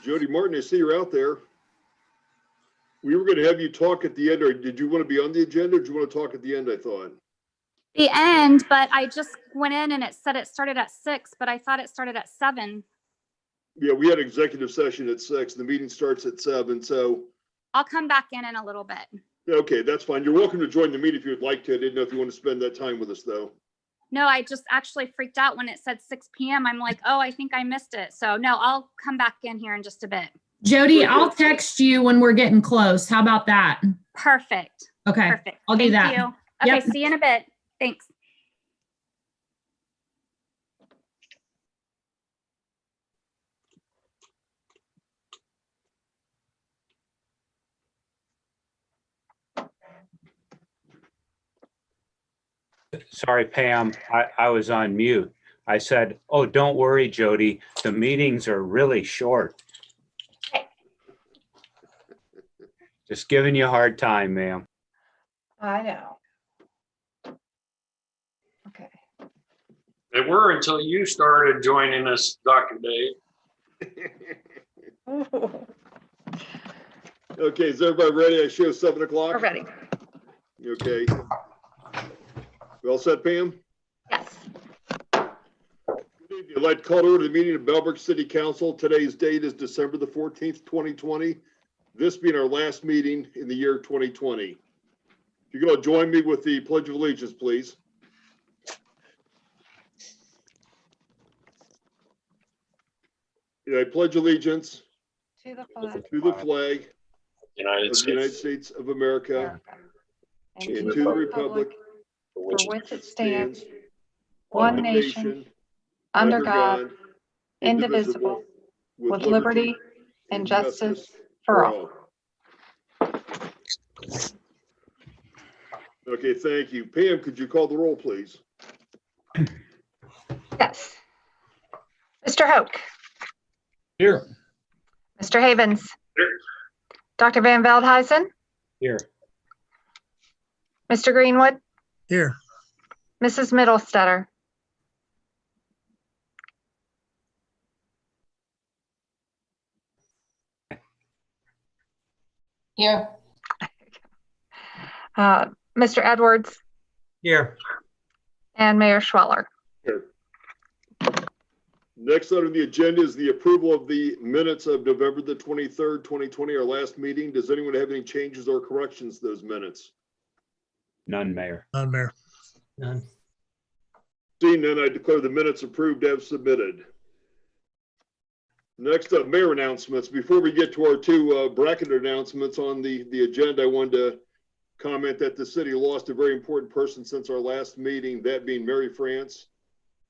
Jody Martin, I see you're out there. We were going to have you talk at the end, or did you want to be on the agenda, or did you want to talk at the end, I thought? The end, but I just went in and it said it started at 6, but I thought it started at 7. Yeah, we had executive session at 6. The meeting starts at 7, so. I'll come back in a little bit. Okay, that's fine. You're welcome to join the meeting if you would like to. I didn't know if you want to spend that time with us, though. No, I just actually freaked out when it said 6 p.m. I'm like, oh, I think I missed it. So no, I'll come back in here in just a bit. Jody, I'll text you when we're getting close. How about that? Perfect. Okay. Perfect. I'll do that. Thank you. Okay, Yep. see you in a bit. Thanks. Sorry, Pam, I was on mute. I said, oh, don't worry, Jody. The meetings are really short. Just giving you a hard time, ma'am. I know. Okay. They were until you started joining us, Dr. Dave. Okay, is everybody ready? I show 7 o'clock. We're ready. Okay. We all set, Pam? Yes. Good evening. I'd like to call to order the meeting of Bellbrook City Council. Today's date is December the 14th, 2020. This being our last meeting in the year 2020. If you're going to join me with the Pledge of Allegiance, please. I pledge allegiance To the flag to the flag United of the United States. States of America America, and to the republic for which it stands, stands one nation, under God, indivisible, with liberty and justice for all. Okay, thank you. Pam, could you call the roll, please? Yes. Mr. Hoke, Here. Mr. Havens, Here. Dr. Van Veldhuizen, Here. Mr. Greenwood, Here. Mrs. Middlestetter, Here. Mr. Edwards, Here. and Mayor Schweller. Here. Next under the agenda is the approval of the minutes of November the 23rd, 2020, our last meeting. Does anyone have any changes or corrections to those minutes? None, Mayor. None, Mayor. None. Seeing none, I declare the minutes approved as submitted. Next up, mayor announcements. Before we get to our two bracket announcements on the agenda, I wanted to comment that the city lost a very important person since our last meeting, that being Mary France.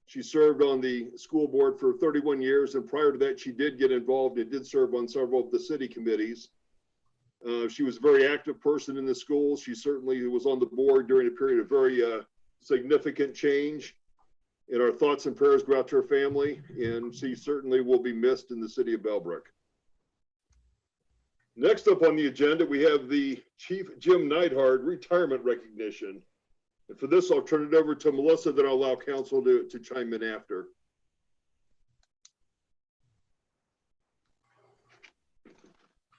She served on the school board for 31 years, and prior to that, she did get involved and did serve on several of the city committees. She was a very active person in the schools. She certainly was on the board during a period of very significant change. And our thoughts and prayers go out to her family, and she certainly will be missed in the city of Bellbrook. Next up on the agenda, we have the Chief Jim Neidhart retirement recognition. And for this, I'll turn it over to Melissa, then I'll allow council to chime in after.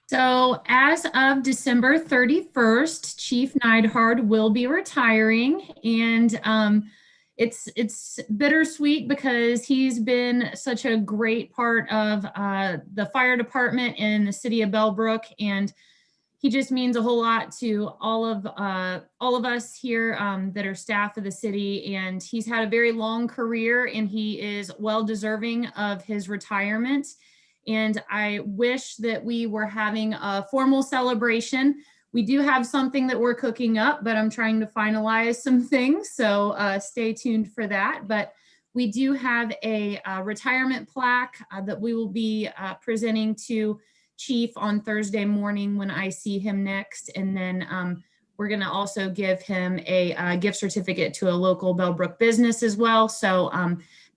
So as of December 31st, Chief Neidhart will be retiring, and it's bittersweet because he's been such a great part of the fire department in the city of Bellbrook, and he just means a whole lot to all of us here that are staff of the city. And he's had a very long career, and he is well deserving of his retirement. And I wish that we were having a formal celebration. We do have something that we're cooking up, but I'm trying to finalize some things. So stay tuned for that. But we do have a retirement plaque that we will be presenting to Chief on Thursday morning when I see him next. And then we're going to also give him a gift certificate to a local Bellbrook business as well. So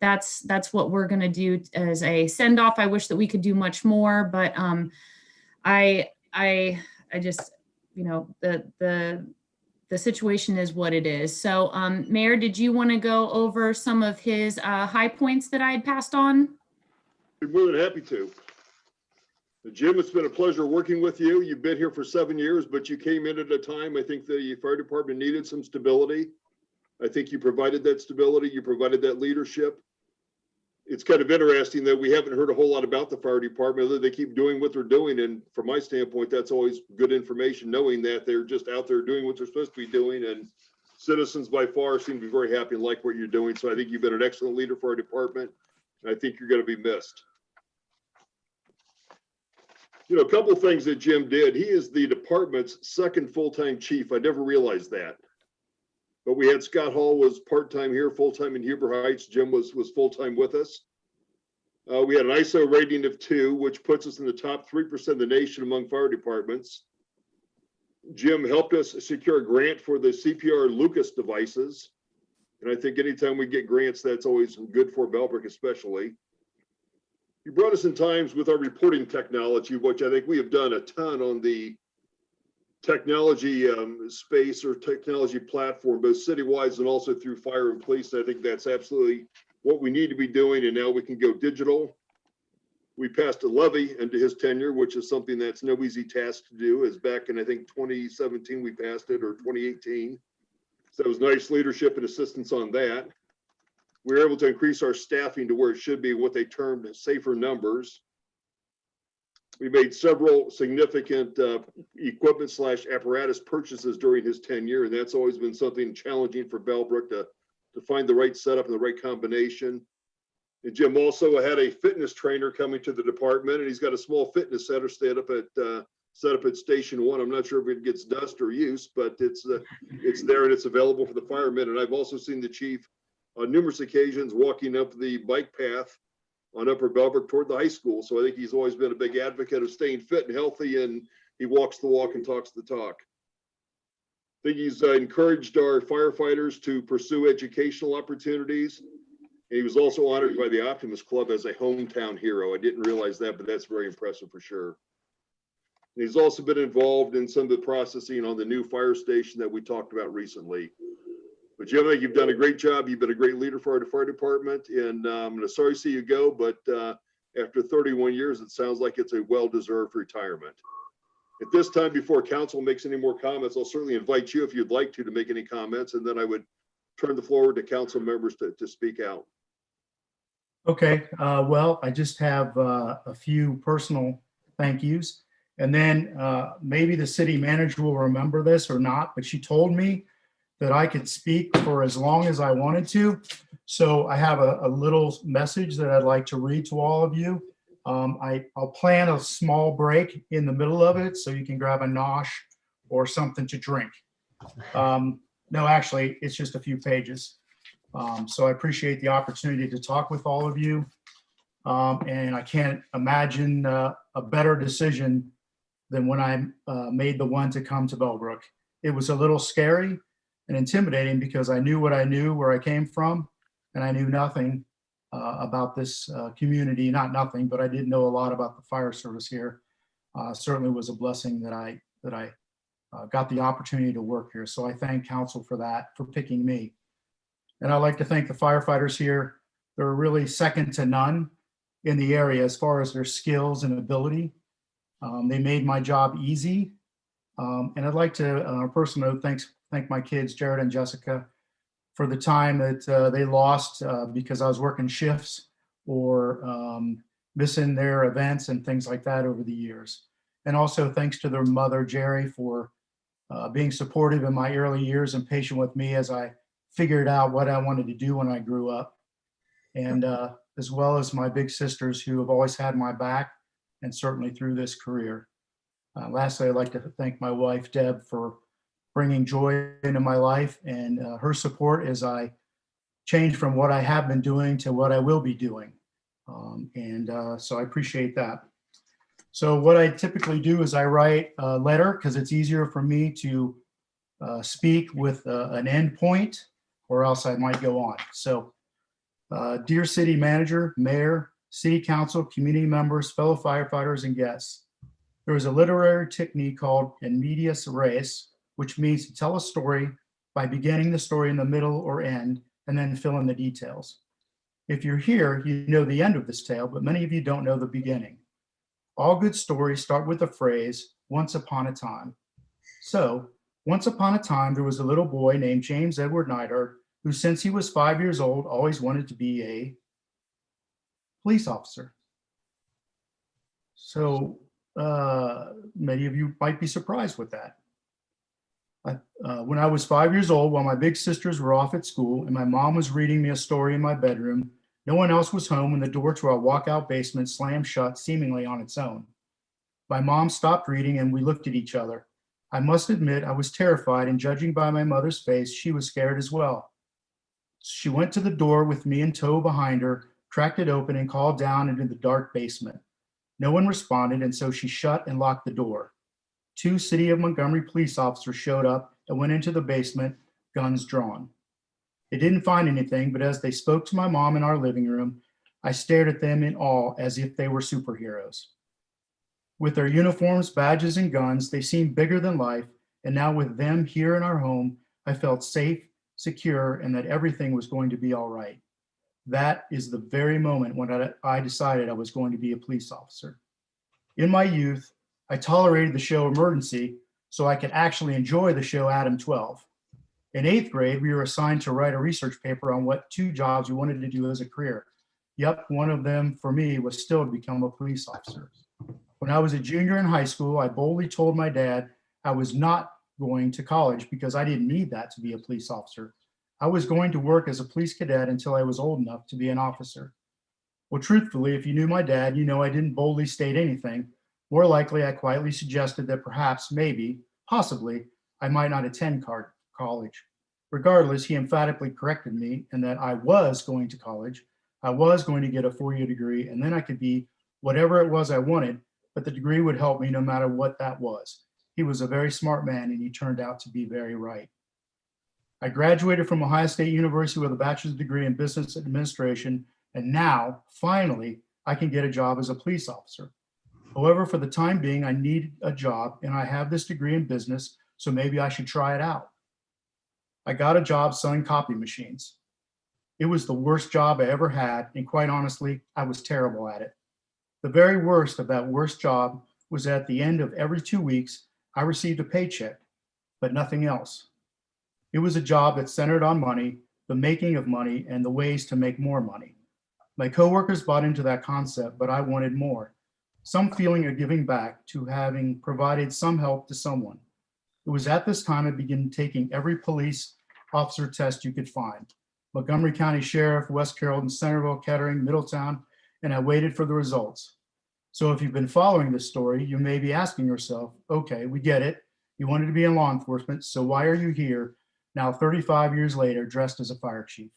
that's what we're going to do as a send off. I wish that we could do much more, but I just, you know, the situation is what it is. So Mayor, did you want to go over some of his high points that I had passed on? I'd be more than happy to. Jim, it's been a pleasure working with you. You've been here for 7 years, but you came in at a time, I think the fire department needed some stability. I think you provided that stability. You provided that leadership. It's kind of interesting that we haven't heard a whole lot about the fire department. They keep doing what they're doing. And from my standpoint, that's always good information, knowing that they're just out there doing what they're supposed to be doing. And citizens by far seem to be very happy and like what you're doing. So I think you've been an excellent leader for our department. And I think you're going to be missed. You know, a couple of things that Jim did. He is the department's second full-time chief. I never realized that. But we had Scott Hall was part-time here, full-time in Huber Heights. Jim was full-time with us. We had an ISO rating of 2, which puts us in the top 3% of the nation among fire departments. Jim helped us secure a grant for the CPR Lucas devices. And I think anytime we get grants, that's always good for Bellbrook especially. You brought us in times with our reporting technology, which I think we have done a ton on the technology space or technology platform, both citywide and also through fire and police. I think that's absolutely what we need to be doing. And now we can go digital. We passed a levy into his tenure, which is something that's no easy task to do. As back in, I think, 2017, we passed it, or 2018. So it was nice leadership and assistance on that. We were able to increase our staffing to where it should be, what they termed safer numbers. We made several significant equipment / apparatus purchases during his tenure, and that's always been something challenging for Bellbrook to find the right setup and the right combination. And Jim also had a fitness trainer coming to the department, and he's got a small fitness center set up at Station 1. I'm not sure if it gets dust or use, but it's there and it's available for the firemen. And I've also seen the chief on numerous occasions walking up the bike path on Upper Bellbrook toward the high school. So I think he's always been a big advocate of staying fit and healthy, and he walks the walk and talks the talk. I think he's encouraged our firefighters to pursue educational opportunities. And he was also honored by the Optimist Club as a hometown hero. I didn't realize that, but that's very impressive for sure. And he's also been involved in some of the processing on the new fire station that we talked about recently. But Jim, I think you've done a great job. You've been a great leader for our fire department, and I'm sorry to see you go, but after 31 years, it sounds like it's a well-deserved retirement. At this time, before council makes any more comments, I'll certainly invite you, if you'd like to make any comments, and then I would turn the floor to council members to speak out. Okay, well, I just have a few personal thank yous. And then maybe the city manager will remember this or not, but she told me that I could speak for as long as I wanted to. So I have a little message that I'd like to read to all of you. I'll plan a small break in the middle of it so you can grab a nosh or something to drink. No, actually, it's just a few pages. So I appreciate the opportunity to talk with all of you. And I can't imagine a better decision than when I made the one to come to Bellbrook. It was a little scary and intimidating because I knew what I knew, where I came from, and I knew nothing about this community. Not nothing, but I did know a lot about the fire service here. Certainly was a blessing that I got the opportunity to work here. So I thank council for that, for picking me. And I'd like to thank the firefighters here. They're really second to none in the area as far as their skills and ability. They made my job easy. And I'd like to, on a personal note, thank my kids, Jared and Jessica, for the time that they lost because I was working shifts or missing their events and things like that over the years. And also thanks to their mother, Jerry, for being supportive in my early years and patient with me as I figured out what I wanted to do when I grew up. And as well as my big sisters who have always had my back and certainly through this career. Lastly, I'd like to thank my wife, Deb, for bringing joy into my life and her support as I change from what I have been doing to what I will be doing. So I appreciate that. So what I typically do is I write a letter because it's easier for me to speak with an end point, or else I might go on. So dear city manager, mayor, city council, community members, fellow firefighters, and guests. There is a literary technique called in medias res, which means to tell a story by beginning the story in the middle or end, and then fill in the details. If you're here, you know the end of this tale, but many of you don't know the beginning. All good stories start with the phrase, once upon a time. So, once upon a time, there was a little boy named James Edward Neidhart, who since he was 5 years old, always wanted to be a police officer. So, many of you might be surprised with that. When I was 5 years old, while my big sisters were off at school and my mom was reading me a story in my bedroom, no one else was home when the door to our walkout basement slammed shut seemingly on its own. My mom stopped reading and we looked at each other. I must admit I was terrified, and judging by my mother's face, she was scared as well. She went to the door with me in tow behind her, cracked it open, and called down into the dark basement. No one responded, and so she shut and locked the door. 2 City of Montgomery police officers showed up and went into the basement, guns drawn. They didn't find anything, but as they spoke to my mom in our living room, I stared at them in awe as if they were superheroes. With their uniforms, badges, and guns, they seemed bigger than life, and now with them here in our home, I felt safe, secure, and that everything was going to be all right. That is the very moment when I decided I was going to be a police officer. In my youth, I tolerated the show Emergency so I could actually enjoy the show Adam 12. In 8th grade, we were assigned to write a research paper on what 2 jobs we wanted to do as a career. Yep, one of them for me was still to become a police officer. When I was a junior in high school, I boldly told my dad I was not going to college because I didn't need that to be a police officer. I was going to work as a police cadet until I was old enough to be an officer. Well, truthfully, if you knew my dad, you know I didn't boldly state anything. More likely, I quietly suggested that perhaps, maybe, possibly, I might not attend college. Regardless, he emphatically corrected me and that I was going to college. I was going to get a 4-year degree, and then I could be whatever it was I wanted, but the degree would help me no matter what that was. He was a very smart man, and he turned out to be very right. I graduated from Ohio State University with a bachelor's degree in business administration, and now, finally, I can get a job as a police officer. However, for the time being, I need a job, and I have this degree in business, so maybe I should try it out. I got a job selling copy machines. It was the worst job I ever had, and quite honestly, I was terrible at it. The very worst of that worst job was at the end of every 2 weeks, I received a paycheck, but nothing else. It was a job that centered on money, the making of money, and the ways to make more money. My coworkers bought into that concept, but I wanted more. Some feeling of giving back, to having provided some help to someone. It was at this time I began taking every police officer test you could find. Montgomery County Sheriff, West Carrollton, Centerville, Kettering, Middletown, and I waited for the results. So if you've been following this story, you may be asking yourself, okay, we get it. You wanted to be in law enforcement, so why are you here now 35 years later dressed as a fire chief?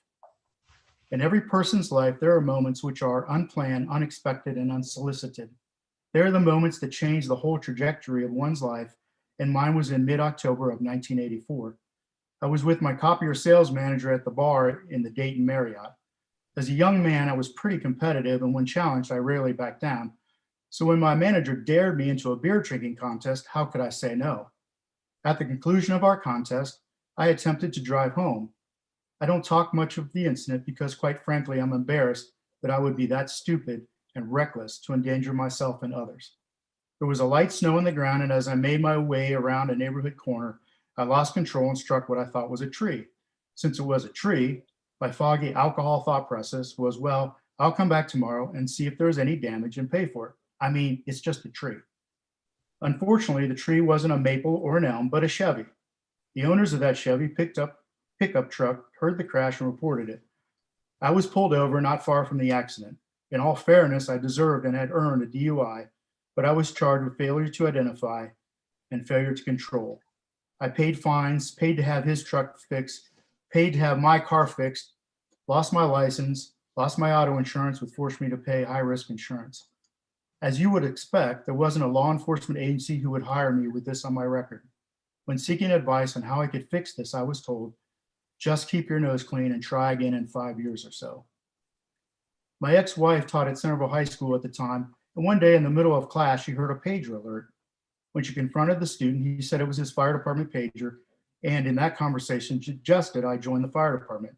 In every person's life, there are moments which are unplanned, unexpected, and unsolicited. They're the moments that change the whole trajectory of one's life, and mine was in mid-October of 1984. I was with my copier sales manager at the bar in the Dayton Marriott. As a young man, I was pretty competitive, and when challenged, I rarely backed down. So when my manager dared me into a beer drinking contest, how could I say no? At the conclusion of our contest, I attempted to drive home. I don't talk much of the incident because, quite frankly, I'm embarrassed that I would be that stupid and reckless to endanger myself and others. There was a light snow on the ground, and as I made my way around a neighborhood corner, I lost control and struck what I thought was a tree. Since it was a tree, my foggy alcohol thought process was, well, I'll come back tomorrow and see if there's any damage and pay for it. I mean, it's just a tree. Unfortunately, the tree wasn't a maple or an elm, but a Chevy. The owners of that Chevy pickup truck heard the crash and reported it. I was pulled over not far from the accident. In all fairness, I deserved and had earned a DUI, but I was charged with failure to identify and failure to control. I paid fines, paid to have his truck fixed, paid to have my car fixed, lost my license, lost my auto insurance, which forced me to pay high-risk insurance. As you would expect, there wasn't a law enforcement agency who would hire me with this on my record. When seeking advice on how I could fix this, I was told, just keep your nose clean and try again in 5 years or so. My ex-wife taught at Centerville High School at the time, and one day in the middle of class, she heard a pager alert. When she confronted the student, he said it was his fire department pager, and in that conversation suggested I join the fire department.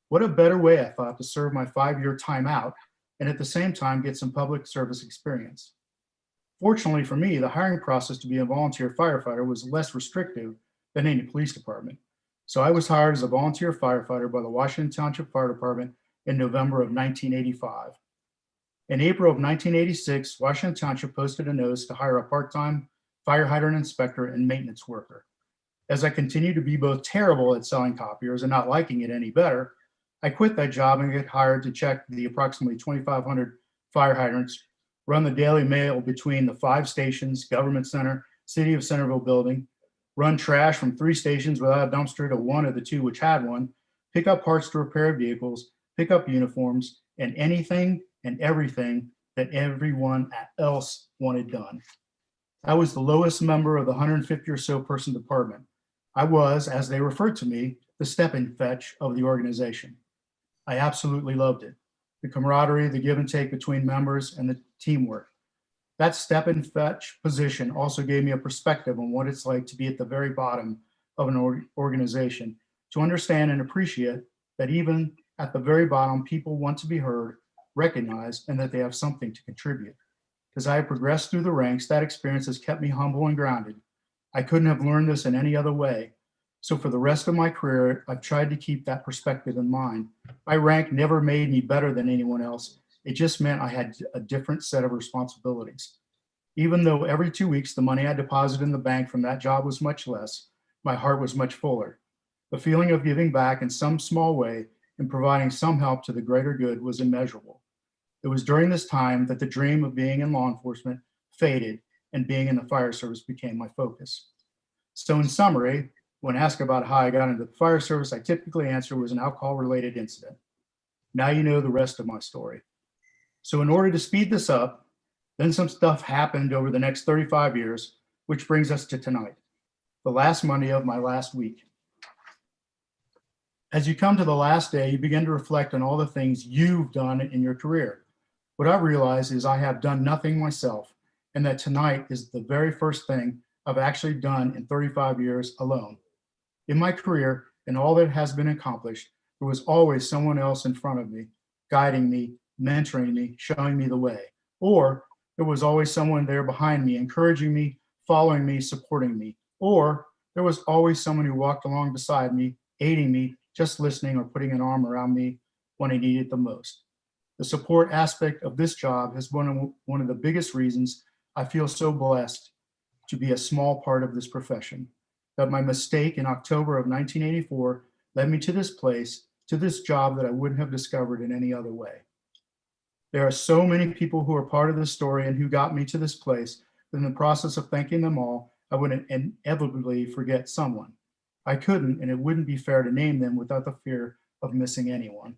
What a better way, I thought, to serve my 5-year timeout and at the same time get some public service experience. Fortunately for me, the hiring process to be a volunteer firefighter was less restrictive than any police department. So I was hired as a volunteer firefighter by the Washington Township Fire Department in November of 1985. In April of 1986, Washington Township posted a notice to hire a part-time fire hydrant inspector and maintenance worker. As I continued to be both terrible at selling copiers and not liking it any better, I quit that job and got hired to check the approximately 2,500 fire hydrants, run the daily mail between the 5 stations, Government Center, City of Centerville building, run trash from 3 stations without a dumpster to 1 of the 2 which had one, pick up parts to repair vehicles, pick up uniforms, and anything and everything that everyone else wanted done. I was the lowest member of the 150 or so person department. I was, as they referred to me, the step and fetch of the organization. I absolutely loved it. The camaraderie, the give and take between members, and the teamwork. That step and fetch position also gave me a perspective on what it's like to be at the very bottom of an organization, to understand and appreciate that even at the very bottom, people want to be heard, recognized, and that they have something to contribute. As I have progressed through the ranks, that experience has kept me humble and grounded. I couldn't have learned this in any other way. So for the rest of my career, I've tried to keep that perspective in mind. My rank never made me better than anyone else. It just meant I had a different set of responsibilities. Even though every 2 weeks the money I deposited in the bank from that job was much less, my heart was much fuller. The feeling of giving back in some small way and providing some help to the greater good was immeasurable. It was during this time that the dream of being in law enforcement faded and being in the fire service became my focus. So in summary, when asked about how I got into the fire service, I typically answer was an alcohol-related incident. Now you know the rest of my story. So in order to speed this up, then some stuff happened over the next 35 years, which brings us to tonight, the last Monday of my last week. As you come to the last day, you begin to reflect on all the things you've done in your career. What I realize is I have done nothing myself, and that tonight is the very first thing I've actually done in 35 years alone. In my career and all that has been accomplished, there was always someone else in front of me, guiding me, mentoring me, showing me the way. Or there was always someone there behind me, encouraging me, following me, supporting me. Or there was always someone who walked along beside me, aiding me, just listening or putting an arm around me when I needed it the most. The support aspect of this job has been one of the biggest reasons I feel so blessed to be a small part of this profession. That my mistake in October of 1984 led me to this place, to this job that I wouldn't have discovered in any other way. There are so many people who are part of this story and who got me to this place that in the process of thanking them all, I would inevitably forget someone. I couldn't, and it wouldn't be fair to name them without the fear of missing anyone.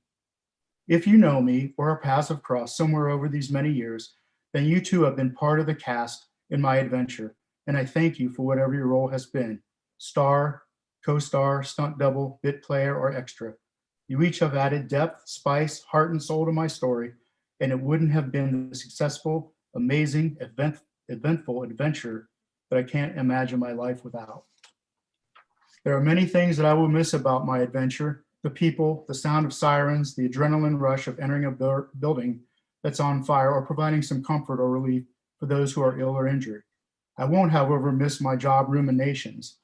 If you know me or our paths have crossed somewhere over these many years, then you too have been part of the cast in my adventure, and I thank you for whatever your role has been. Star, co-star, stunt double, bit player, or extra. You each have added depth, spice, heart, and soul to my story, and it wouldn't have been the successful, amazing, eventful adventure that I can't imagine my life without. There are many things that I will miss about my adventure: the people, the sound of sirens, the adrenaline rush of entering a building that's on fire, or providing some comfort or relief for those who are ill or injured. I won't, however, miss my job ruminations.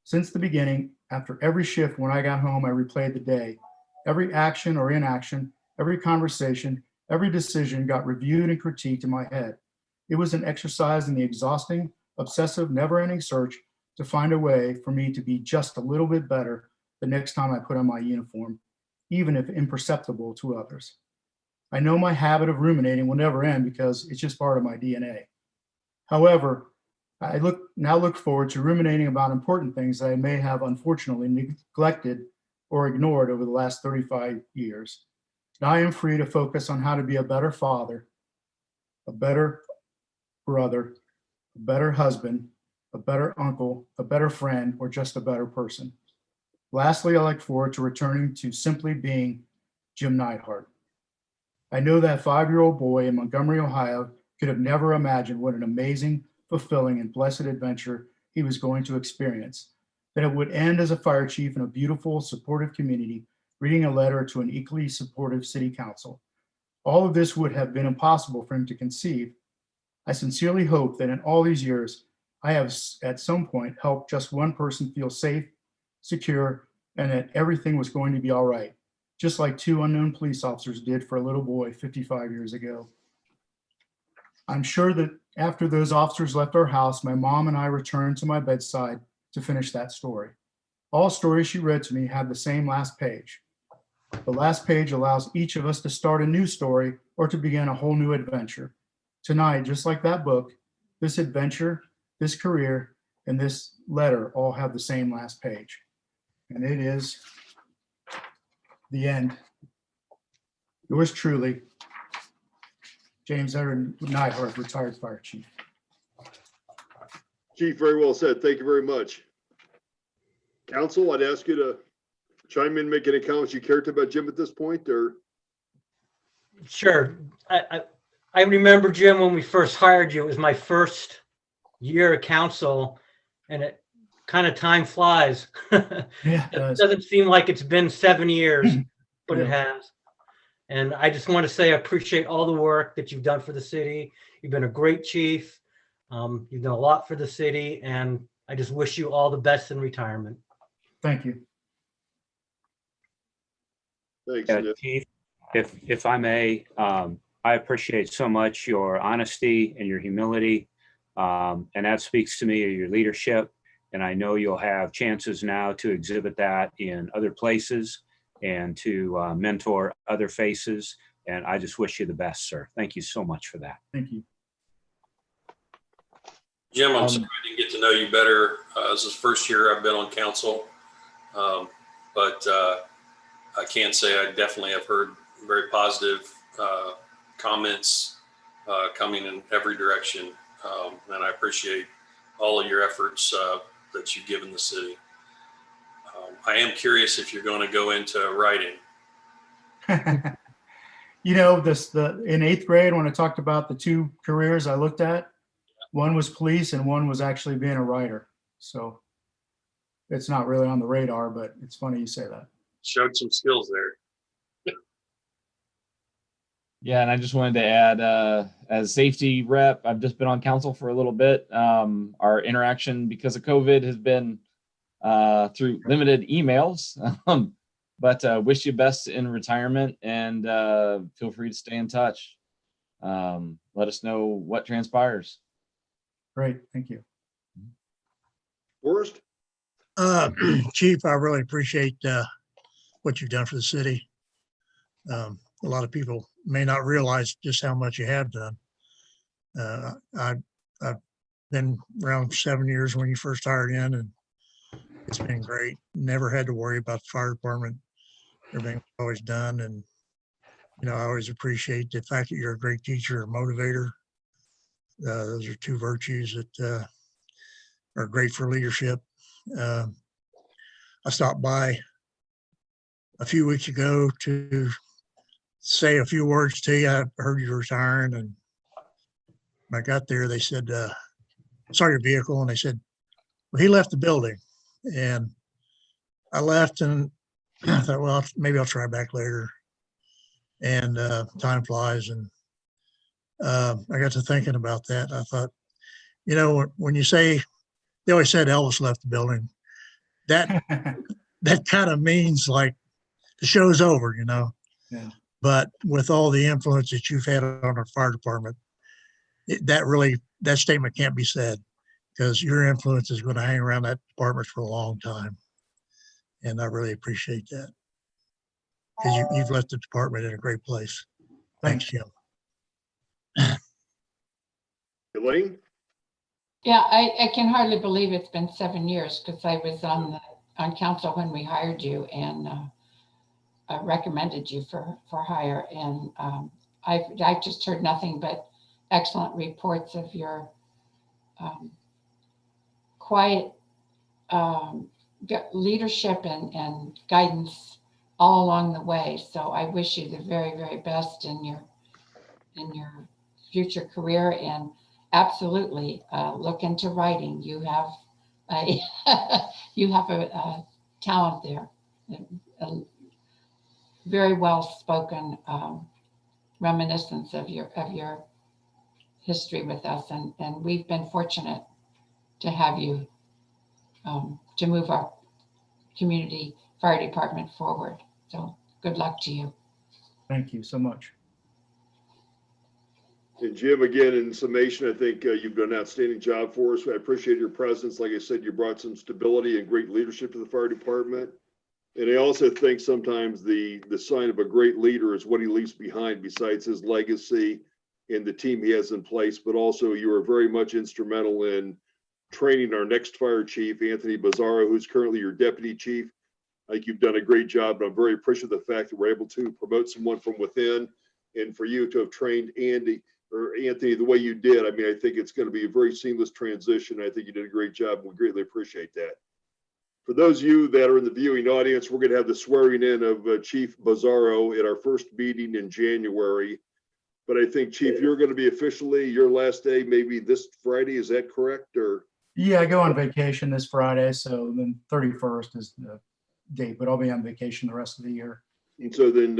Since the beginning, after every shift when I got home, I replayed the day. Every action or inaction, every conversation, every decision got reviewed and critiqued in my head. It was an exercise in the exhausting, obsessive, never-ending search to find a way for me to be just a little bit better the next time I put on my uniform, even if imperceptible to others. I know my habit of ruminating will never end because it's just part of my DNA. However, I now look forward to ruminating about important things that I may have unfortunately neglected or ignored over the last 35 years. Now I am free to focus on how to be a better father, a better brother, a better husband, a better uncle, a better friend, or just a better person. Lastly, I look forward to returning to simply being Jim Neidhart. I know that 5-year-old boy in Montgomery, Ohio, could have never imagined what an amazing, fulfilling, and blessed adventure he was going to experience, that it would end as a fire chief in a beautiful, supportive community, reading a letter to an equally supportive city council. All of this would have been impossible for him to conceive. I sincerely hope that in all these years, I have at some point helped just one person feel safe, secure, and that everything was going to be all right, just like two unknown police officers did for a little boy 55 years ago. I'm sure that after those officers left our house, my mom and I returned to my bedside to finish that story. All stories she read to me had the same last page. The last page allows each of us to start a new story or to begin a whole new adventure. Tonight, just like that book, this adventure, this career, and this letter all have the same last page. And it is the end. Yours truly, James Edward Neidhart, retired fire chief. Chief, very well said. Thank you very much. Council, I'd ask you to chime in, make any comments you care to about Jim at this point, or? Sure. I remember, Jim, when we first hired you, it was my first year of council, and it kind of time flies. Yeah, it It does. doesn't seem like it's been 7 years, but it Yeah. has. And I just want to say I appreciate all the work that you've done for the city. You've been a great chief. You've done a lot for the city, and I just wish you all the best in retirement. Thank you. Thanks. Yeah, Nick. Chief, if I may, I appreciate so much your honesty and your humility. And that speaks to me of your leadership. And I know you'll have chances now to exhibit that in other places and to mentor other faces. And I just wish you the best, sir. Thank you so much for that. Thank you. Jim, I'm sorry I didn't get to know you better. This is the first year I've been on council. But I can say I definitely have heard very positive comments coming in every direction. And I appreciate all of your efforts that you've given the city. I am curious if you're going to go into writing. You know, in 8th grade, when I talked about the two careers I looked at, one was police and one was actually being a writer. So it's not really on the radar, but it's funny you say that. Showed some skills there. Yeah, and I just wanted to add, as safety rep, I've just been on council for a little bit. Our interaction because of COVID has been through limited emails, but wish you best in retirement, and feel free to stay in touch. Let us know what transpires. Great, thank you. Forrest? Chief, I really appreciate what you've done for the city. A lot of people may not realize just how much you have done. I've been around 7 years when you first hired in, and it's been great. Never had to worry about the fire department. Everything's always done. And, you know, I always appreciate the fact that you're a great teacher, a motivator. Those are two virtues that are great for leadership. I stopped by a few weeks ago to say a few words to you. I heard you were retiring, and when I got there, they said, saw your vehicle, and they said, well, he left the building. And I left, and I thought, well, maybe I'll try back later. And time flies, and I got to thinking about that. I thought, you know, when you say, they always said Elvis left the building, that kind of means like the show's over, you know. Yeah. But with all the influence that you've had on our fire department, that statement can't be said, because your influence is going to hang around that department for a long time. And I really appreciate that, because you've left the department in a great place. Thanks, Jim. Elaine? Yeah, I can hardly believe it's been 7 years, because I was on council when we hired you, and I recommended you for hire. And I've just heard nothing but excellent reports of your quiet leadership and guidance all along the way. So I wish you the very, very best in your future career, and absolutely look into writing. You have a talent there, a very well spoken reminiscence of your history with us, and we've been fortunate to have you to move our community fire department forward. So good luck to you. Thank you so much. And Jim, again, in summation, I think you've done an outstanding job for us. I appreciate your presence. Like I said, you brought some stability and great leadership to the fire department. And I also think sometimes the sign of a great leader is what he leaves behind besides his legacy and the team he has in place. But also you are very much instrumental in training our next fire chief, Anthony Bizzarro, who's currently your deputy chief. I think you've done a great job, and I'm very appreciative of the fact that we're able to promote someone from within, and for you to have trained Anthony the way you did. I mean, I think it's going to be a very seamless transition. I think you did a great job. We greatly appreciate that. For those of you that are in the viewing audience, we're going to have the swearing in of Chief Bizzarro at our first meeting in January. But I think, Chief, you're going to be officially, your last day maybe this Friday. Is that correct? Or Yeah, I go on vacation this Friday, so then 31st is the date, but I'll be on vacation the rest of the year. And so then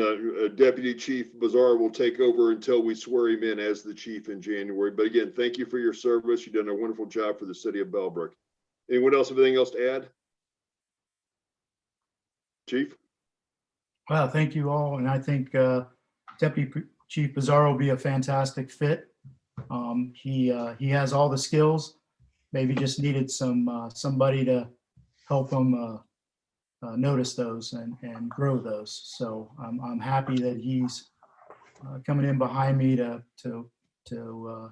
Deputy Chief Bizzarro will take over until we swear him in as the chief in January. But again, thank you for your service. You've done a wonderful job for the city of Bellbrook. Anyone else have anything else to add? Chief? Well, thank you all. And I think Deputy Chief Bizzarro will be a fantastic fit. He has all the skills. Maybe just needed somebody to help him notice those and grow those. So I'm happy that he's coming in behind me to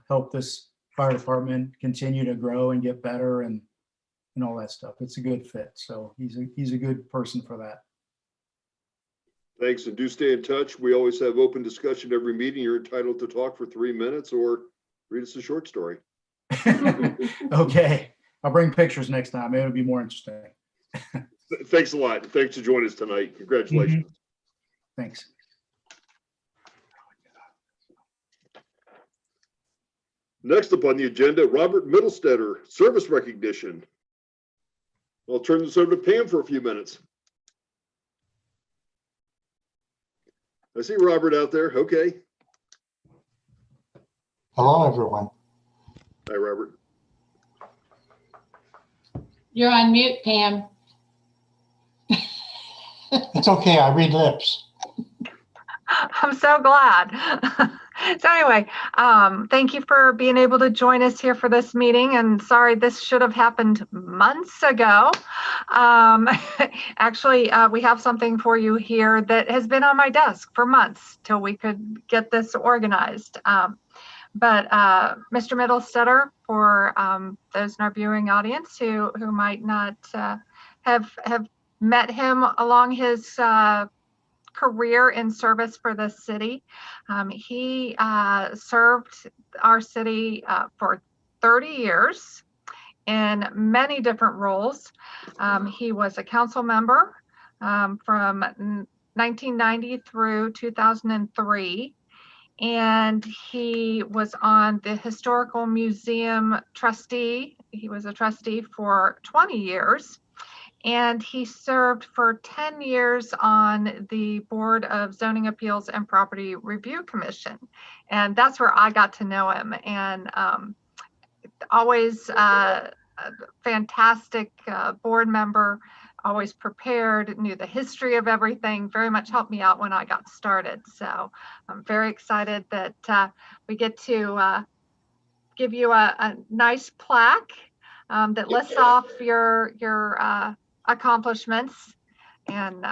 help this fire department continue to grow and get better and all that stuff. It's a good fit. So he's a good person for that. Thanks, and do stay in touch. We always have open discussion every meeting. You're entitled to talk for 3 minutes or read us a short story. Okay, I'll bring pictures next time. It'll be more interesting. Thanks a lot. Thanks for joining us tonight. Congratulations. Thanks. Next up on the agenda, Robert Middlestetter, service recognition. I'll turn this over to Pam for a few minutes. I see Robert out there. Okay. Hello, everyone. Hi, Robert. You're on mute, Pam. It's okay. I read lips. I'm so glad. So anyway, thank you for being able to join us here for this meeting. And sorry, this should have happened months ago. Actually, we have something for you here that has been on my desk for months till we could get this organized. But Mr. Middlestetter, for those in our viewing audience who might not have met him along his career in service for the city. He served our city for 30 years in many different roles. He was a council member from 1990 through 2003. And he was on the Historical Museum trustee. He was a trustee for 20 years. And he served for 10 years on the Board of Zoning Appeals and Property Review Commission. And that's where I got to know him. And always a fantastic board member, always prepared, knew the history of everything, very much helped me out when I got started. So I'm very excited that we get to give you a nice plaque that lists off your accomplishments, and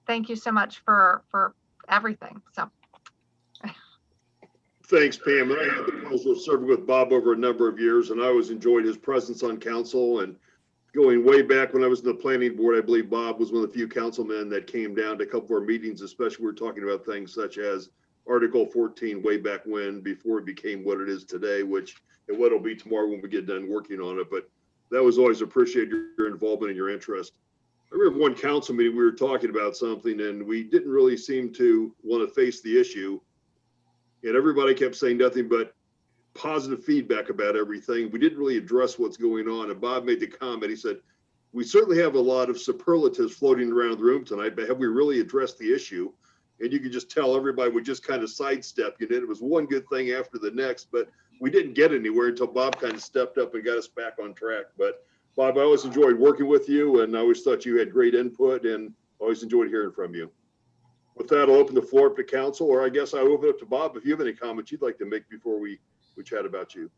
thank you so much for everything. So thanks, Pam. I had the pleasure of serving with Bob over a number of years, and I always enjoyed his presence on council. And going way back when I was in the planning board, I believe Bob was one of the few councilmen that came down to a couple of our meetings, especially we were talking about things such as Article 14 way back when, before it became what it is today, which and what it'll be tomorrow when we get done working on it. But that was always appreciated, your involvement and your interest. I remember one council meeting, we were talking about something and we didn't really seem to want to face the issue. And everybody kept saying nothing but positive feedback about everything. We didn't really address what's going on. And Bob made the comment, he said, we certainly have a lot of superlatives floating around the room tonight, but have we really addressed the issue? And you could just tell everybody would just kind of sidestep you. It was one good thing after the next, but we didn't get anywhere until Bob kind of stepped up and got us back on track. But Bob, I always enjoyed working with you, and I always thought you had great input, and always enjoyed hearing from you. With that, I'll open the floor up to council, or I guess I'll open it up to Bob if you have any comments you'd like to make before we chat about you.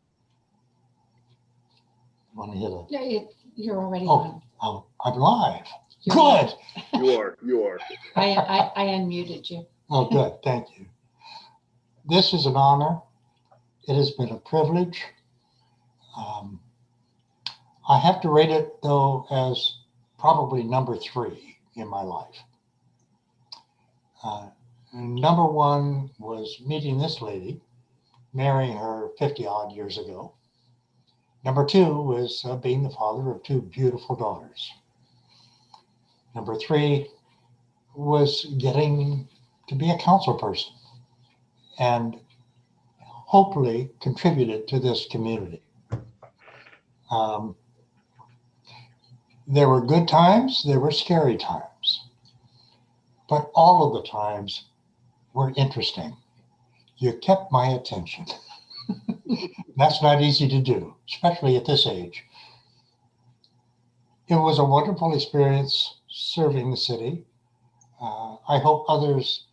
Want to hit it? Yeah, you're already on. Oh, I'm live. You're Good. You are. I unmuted you. Oh, good. Thank you. This is an honor. It has been a privilege. I have to rate it, though, as probably number 3 in my life. Number 1 was meeting this lady, marrying her 50 odd years ago. Number 2 was being the father of 2 beautiful daughters. Number 3 was getting to be a council person and hopefully contributed to this community. There were good times, there were scary times, but all of the times were interesting. You kept my attention. That's not easy to do, especially at this age. It was a wonderful experience serving the city. I hope others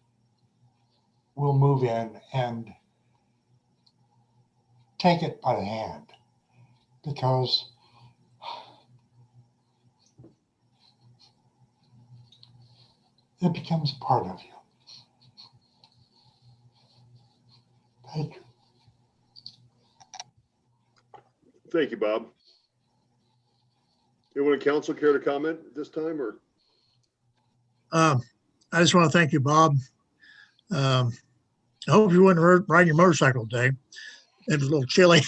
will move in and take it by the hand, because it becomes a part of you. Thank you. Thank you, Bob. Anyone in council care to comment at this time, or? I just want to thank you, Bob. I hope you wouldn't ride your motorcycle today. It was a little chilly.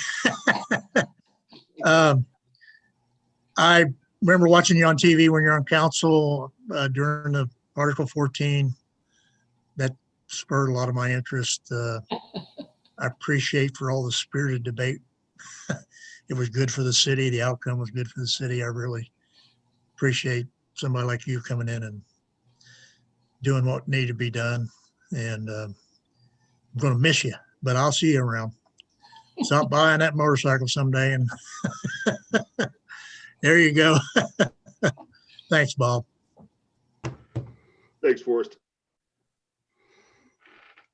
I remember watching you on TV when you're on council during the Article 14. That spurred a lot of my interest. I appreciate for all the spirited debate. It was good for the city. The outcome was good for the city. I really appreciate somebody like you coming in and doing what needed to be done. And I'm going to miss you, but I'll see you around. Stop by on that motorcycle someday, and there you go. Thanks, Bob. Thanks, Forrest.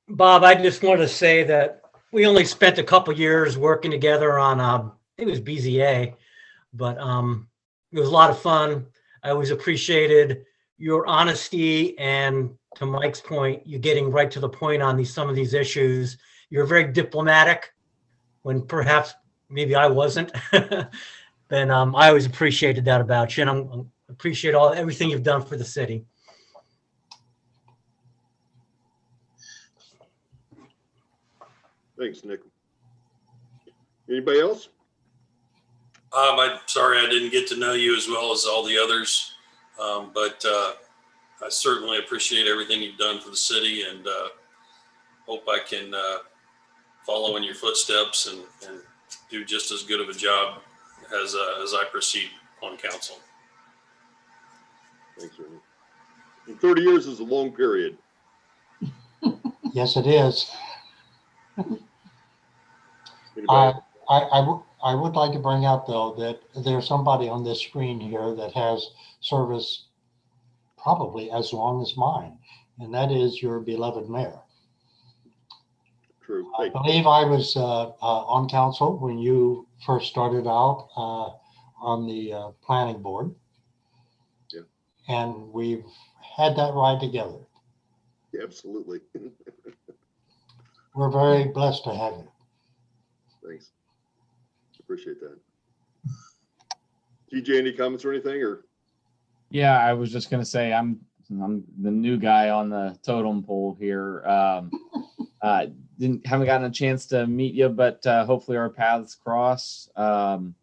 Bob, I just want to say that we only spent a couple years working together on, I think it was BZA, but it was a lot of fun. I always appreciated your honesty, and to Mike's point, you getting right to the point on some of these issues. You're very diplomatic when perhaps maybe I wasn't. And I always appreciated that about you, and I appreciate everything you've done for the city. Thanks, Nick. Anybody else? I'm sorry I didn't get to know you as well as all the others, but I certainly appreciate everything you've done for the city, and hope I can follow in your footsteps and do just as good of a job as I proceed on council. Thanks, Ernie. And 30 years is a long period. Yes, it is. Anybody? I would like to bring out, though, that there's somebody on this screen here that has service probably as long as mine, and that is your beloved mayor. True. I believe I was on council when you first started out on the planning board. Yeah. And we've had that ride together. Yeah, absolutely. We're very blessed to have you. Thanks. Appreciate that. TJ, any comments or anything, or? Yeah, I was just gonna say I'm the new guy on the totem pole here. Haven't gotten a chance to meet you, but hopefully our paths cross. It's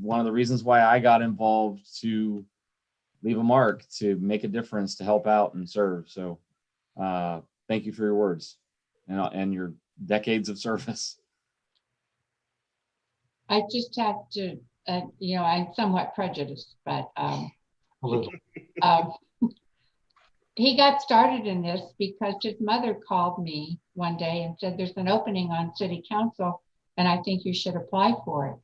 one of the reasons why I got involved, to leave a mark, to make a difference, to help out and serve. So thank you for your words and your decades of service. I just had to, I'm somewhat prejudiced, but he got started in this because his mother called me one day and said, there's an opening on city council and I think you should apply for it.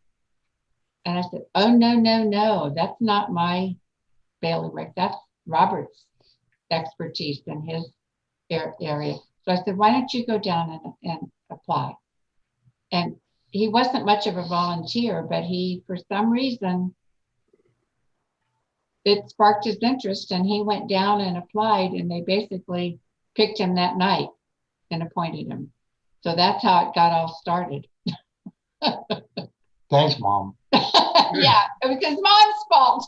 And I said, oh, no, no, no, that's not my bailiwick. That's Robert's expertise in his area. So I said, why don't you go down and apply? And he wasn't much of a volunteer, but he, for some reason, it sparked his interest and he went down and applied and they basically picked him that night and appointed him. So that's how it got all started. Thanks, Mom. Yeah, it was his mom's fault.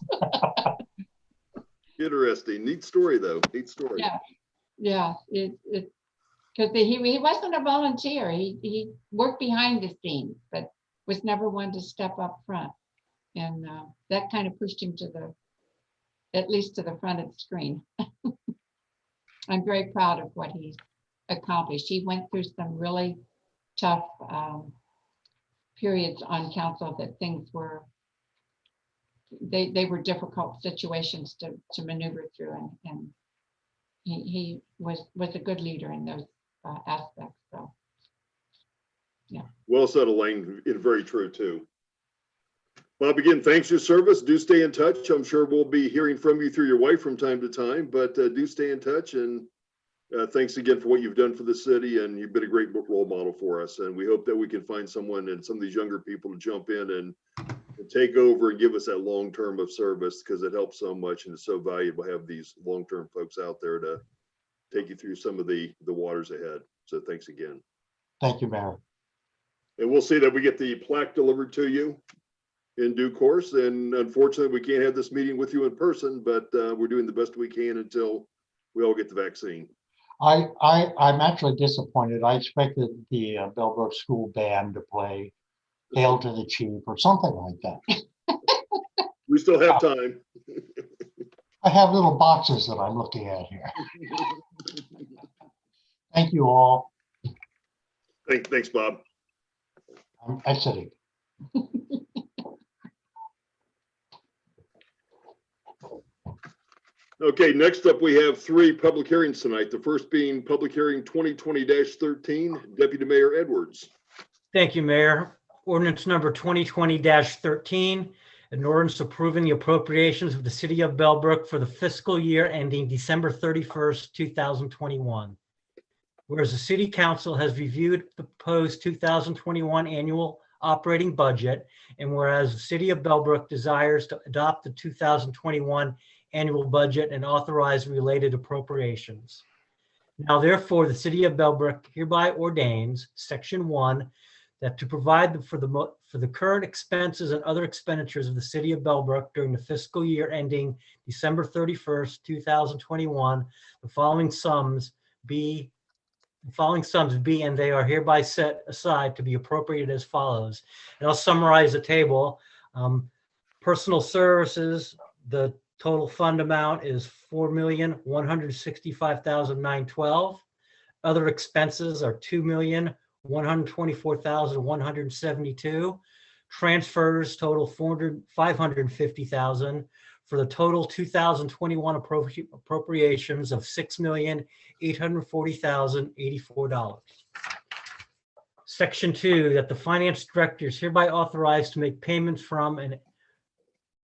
Interesting. Neat story, though. Neat story. Yeah, yeah. Because he wasn't a volunteer. He worked behind the scenes, but was never one to step up front. And that kind of pushed him to at least to the front of the screen. I'm very proud of what he's accomplished. He went through some really tough periods on council that things were, they were difficult situations to maneuver through, and he was a good leader in those aspects. So, yeah. Well said, Elaine, and very true too. Bob, again, thanks for your service. Do stay in touch. I'm sure we'll be hearing from you through your wife from time to time, but do stay in touch. And thanks again for what you've done for the city. And you've been a great role model for us. And we hope that we can find someone and some of these younger people to jump in and take over and give us that long term of service, because it helps so much and it's so valuable to have these long term folks out there to take you through some of the waters ahead. So thanks again. Thank you, Mayor. And we'll see that we get the plaque delivered to you in due course. And unfortunately, we can't have this meeting with you in person, but we're doing the best we can until we all get the vaccine. I'm actually disappointed. I expected the Bellbrook School Band to play Hail to the Chief or something like that. We still have time. I have little boxes that I'm looking at here. Thank you all. Thanks, Bob. I'm exiting. Okay, next up, we have 3 public hearings tonight. The first being public hearing 2020-13, Deputy Mayor Edwards. Thank you, Mayor. Ordinance number 2020-13, an ordinance approving the appropriations of the city of Bellbrook for the fiscal year ending December 31st, 2021. Whereas the city council has reviewed the proposed 2021 annual operating budget, and whereas the city of Bellbrook desires to adopt the 2021 annual budget and authorize related appropriations. Now, therefore, the city of Bellbrook hereby ordains, Section 1, that to provide for the current expenses and other expenditures of the city of Bellbrook during the fiscal year ending December 31st, 2021, the following sums be, and they are hereby set aside to be appropriated as follows. And I'll summarize the table. Personal services, the total fund amount is $4,165,912. Other expenses are $2,124,172. Transfers total $550,000 for the total 2021 appropriations of $6,840,084. Section 2, that the finance director is hereby authorized to make payments from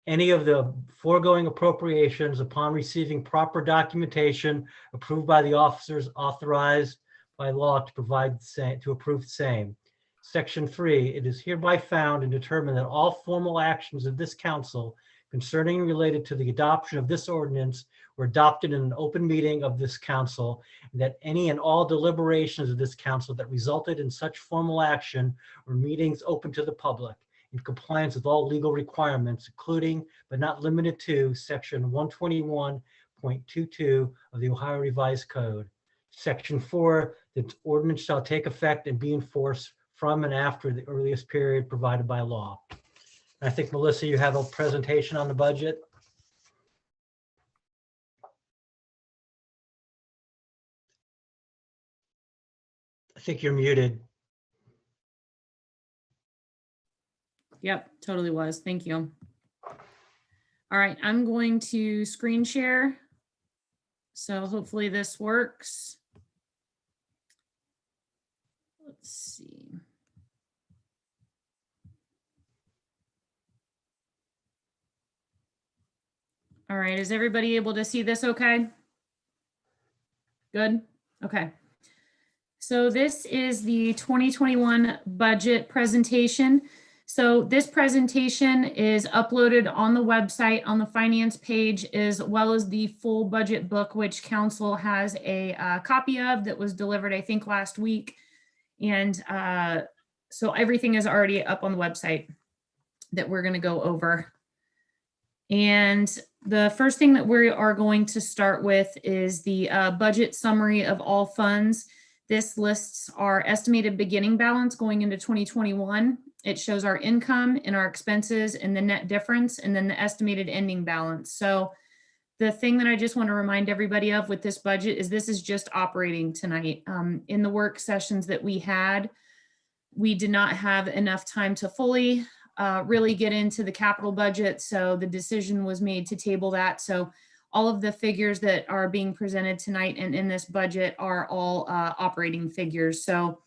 any of the foregoing appropriations upon receiving proper documentation approved by the officers authorized by law to approve the same. Section 3, it is hereby found and determined that all formal actions of this council concerning and related to the adoption of this ordinance were adopted in an open meeting of this council, and that any and all deliberations of this council that resulted in such formal action or meetings open to the public in compliance with all legal requirements, including but not limited to Section 121.22 of the Ohio Revised Code. Section 4, the ordinance shall take effect and be enforced from and after the earliest period provided by law. I think, Melissa, you have a presentation on the budget. I think you're muted. Yep, totally was. Thank you. All right, I'm going to screen share So hopefully this works. Let's see. All right, is everybody able to see this okay? Good, okay. So this is the 2021 budget presentation. So this presentation is uploaded on the website on the finance page, as well as the full budget book, which council has a copy of that was delivered, I think, last week. And so everything is already up on the website that we're going to go over. And the first thing that we are going to start with is the budget summary of all funds. This lists our estimated beginning balance going into 2021. It shows our income and our expenses and the net difference, and then the estimated ending balance. So the thing that I just want to remind everybody of with this budget is this is just operating tonight. In the work sessions that we had, we did not have enough time to fully really get into the capital budget. So the decision was made to table that. So all of the figures that are being presented tonight and in this budget are all operating figures. So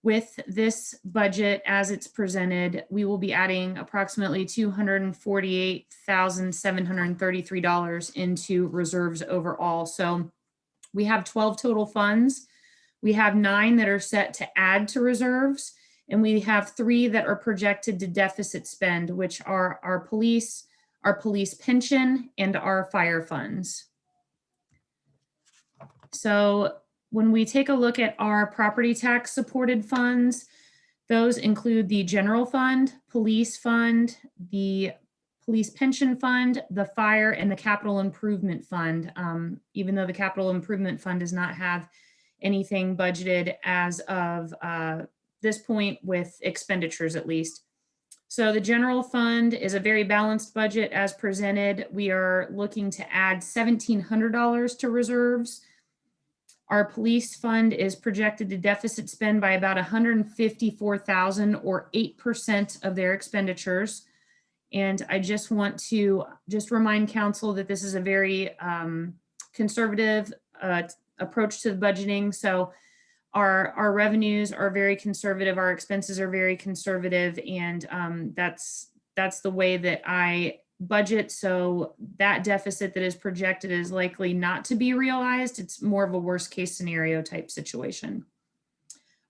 with this budget as it's presented, we will be adding approximately $248,733 into reserves overall. So we have 12 total funds. We have 9 that are set to add to reserves, and we have 3 that are projected to deficit spend, which are our police pension, and our fire funds. So when we take a look at our property tax supported funds, those include the general fund, police fund, the police pension fund, the fire, and the capital improvement fund. Even though the capital improvement fund does not have anything budgeted as of this point with expenditures at least. So the general fund is a very balanced budget as presented. We are looking to add $1,700 to reserves. Our police fund is projected to deficit spend by about $154,000 or 8% of their expenditures. And I just want to remind council that this is a very conservative approach to the budgeting. So our revenues are very conservative, our expenses are very conservative, and that's the way that I budget. So that deficit that is projected is likely not to be realized. It's more of a worst case scenario type situation.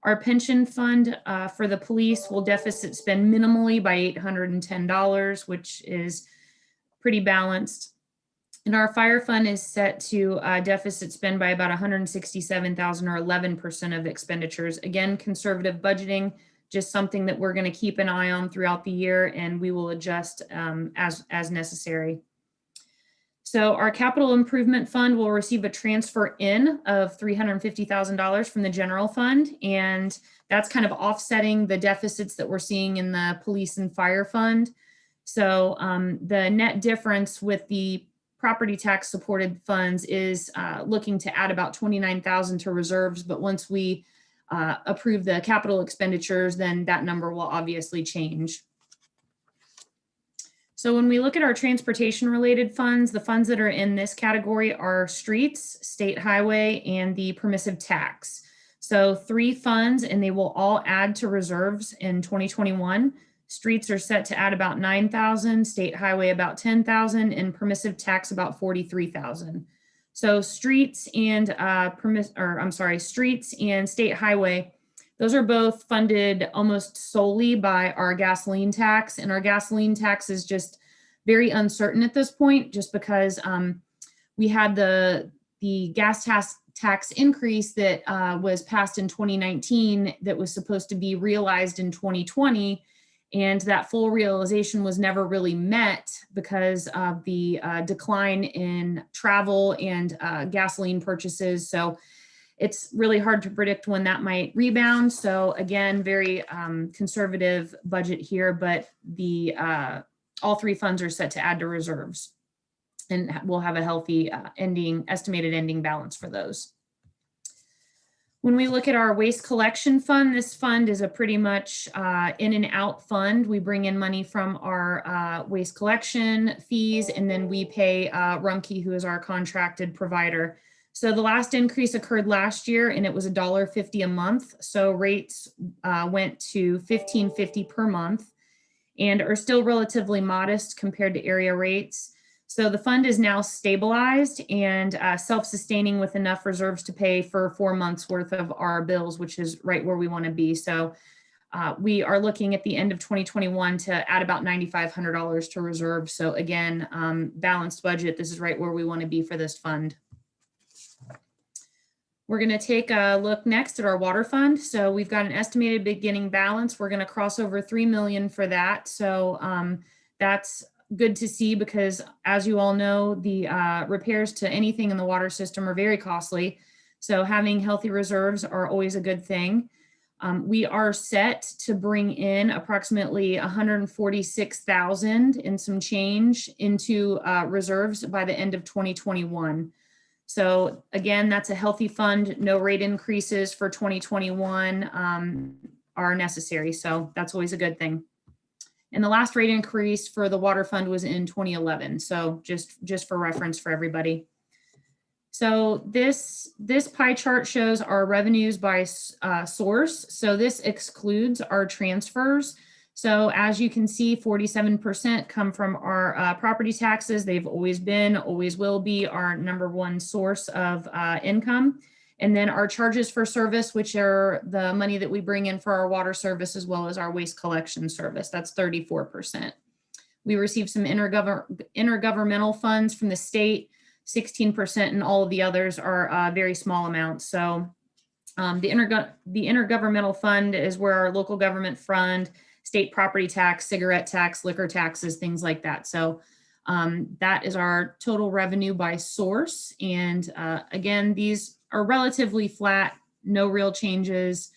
Our pension fund for the police will deficit spend minimally by $810, which is pretty balanced. And our fire fund is set to deficit spend by about $167,000 or 11% of expenditures. Again, conservative budgeting, just something that we're going to keep an eye on throughout the year, and we will adjust as necessary. So our capital improvement fund will receive a transfer in of $350,000 from the general fund, and that's kind of offsetting the deficits that we're seeing in the police and fire fund. So the net difference with the property tax supported funds is looking to add about $29,000 to reserves, but once we approve the capital expenditures, then that number will obviously change. So when we look at our transportation related funds, the funds that are in this category are streets, state highway, and the permissive tax. So 3 funds, and they will all add to reserves in 2021. Streets are set to add about $9,000, state highway about $10,000, and permissive tax about $43,000. So streets and streets and state highway, those are both funded almost solely by our gasoline tax, and our gasoline tax is just very uncertain at this point, just because we had the gas tax increase that was passed in 2019 that was supposed to be realized in 2020. And that full realization was never really met because of the decline in travel and gasoline purchases. So it's really hard to predict when that might rebound. So again, very conservative budget here, but all 3 funds are set to add to reserves, and we'll have a healthy estimated ending balance for those. When we look at our waste collection fund, this fund is a pretty much in and out fund. We bring in money from our waste collection fees, and then we pay Rumpke, who is our contracted provider. So the last increase occurred last year, and it was $1.50 a month. So rates went to $15.50 per month and are still relatively modest compared to area rates. So the fund is now stabilized and self-sustaining with enough reserves to pay for 4 months worth of our bills, which is right where we want to be. So we are looking at the end of 2021 to add about $9,500 to reserve. So again, balanced budget. This is right where we want to be for this fund. We're going to take a look next at our water fund. So we've got an estimated beginning balance. We're going to cross over $3 million for that. So that's good to see, because as you all know, the repairs to anything in the water system are very costly. So having healthy reserves are always a good thing. We are set to bring in approximately 146,000 and some change into reserves by the end of 2021. So again, that's a healthy fund. No rate increases for 2021 are necessary. So that's always a good thing. And the last rate increase for the water fund was in 2011. So just for reference for everybody. So this pie chart shows our revenues by source. So this excludes our transfers. So as you can see, 47% come from our property taxes. They've always been, always will be our #1 source of income. And then our charges for service, which are the money that we bring in for our water service as well as our waste collection service. That's 34%. We receive some intergovernmental funds from the state, 16%, and all of the others are very small amounts. So the intergovernmental fund is where our local government fund, state property tax, cigarette tax, liquor taxes, things like that. So that is our total revenue by source. And again, these are relatively flat, no real changes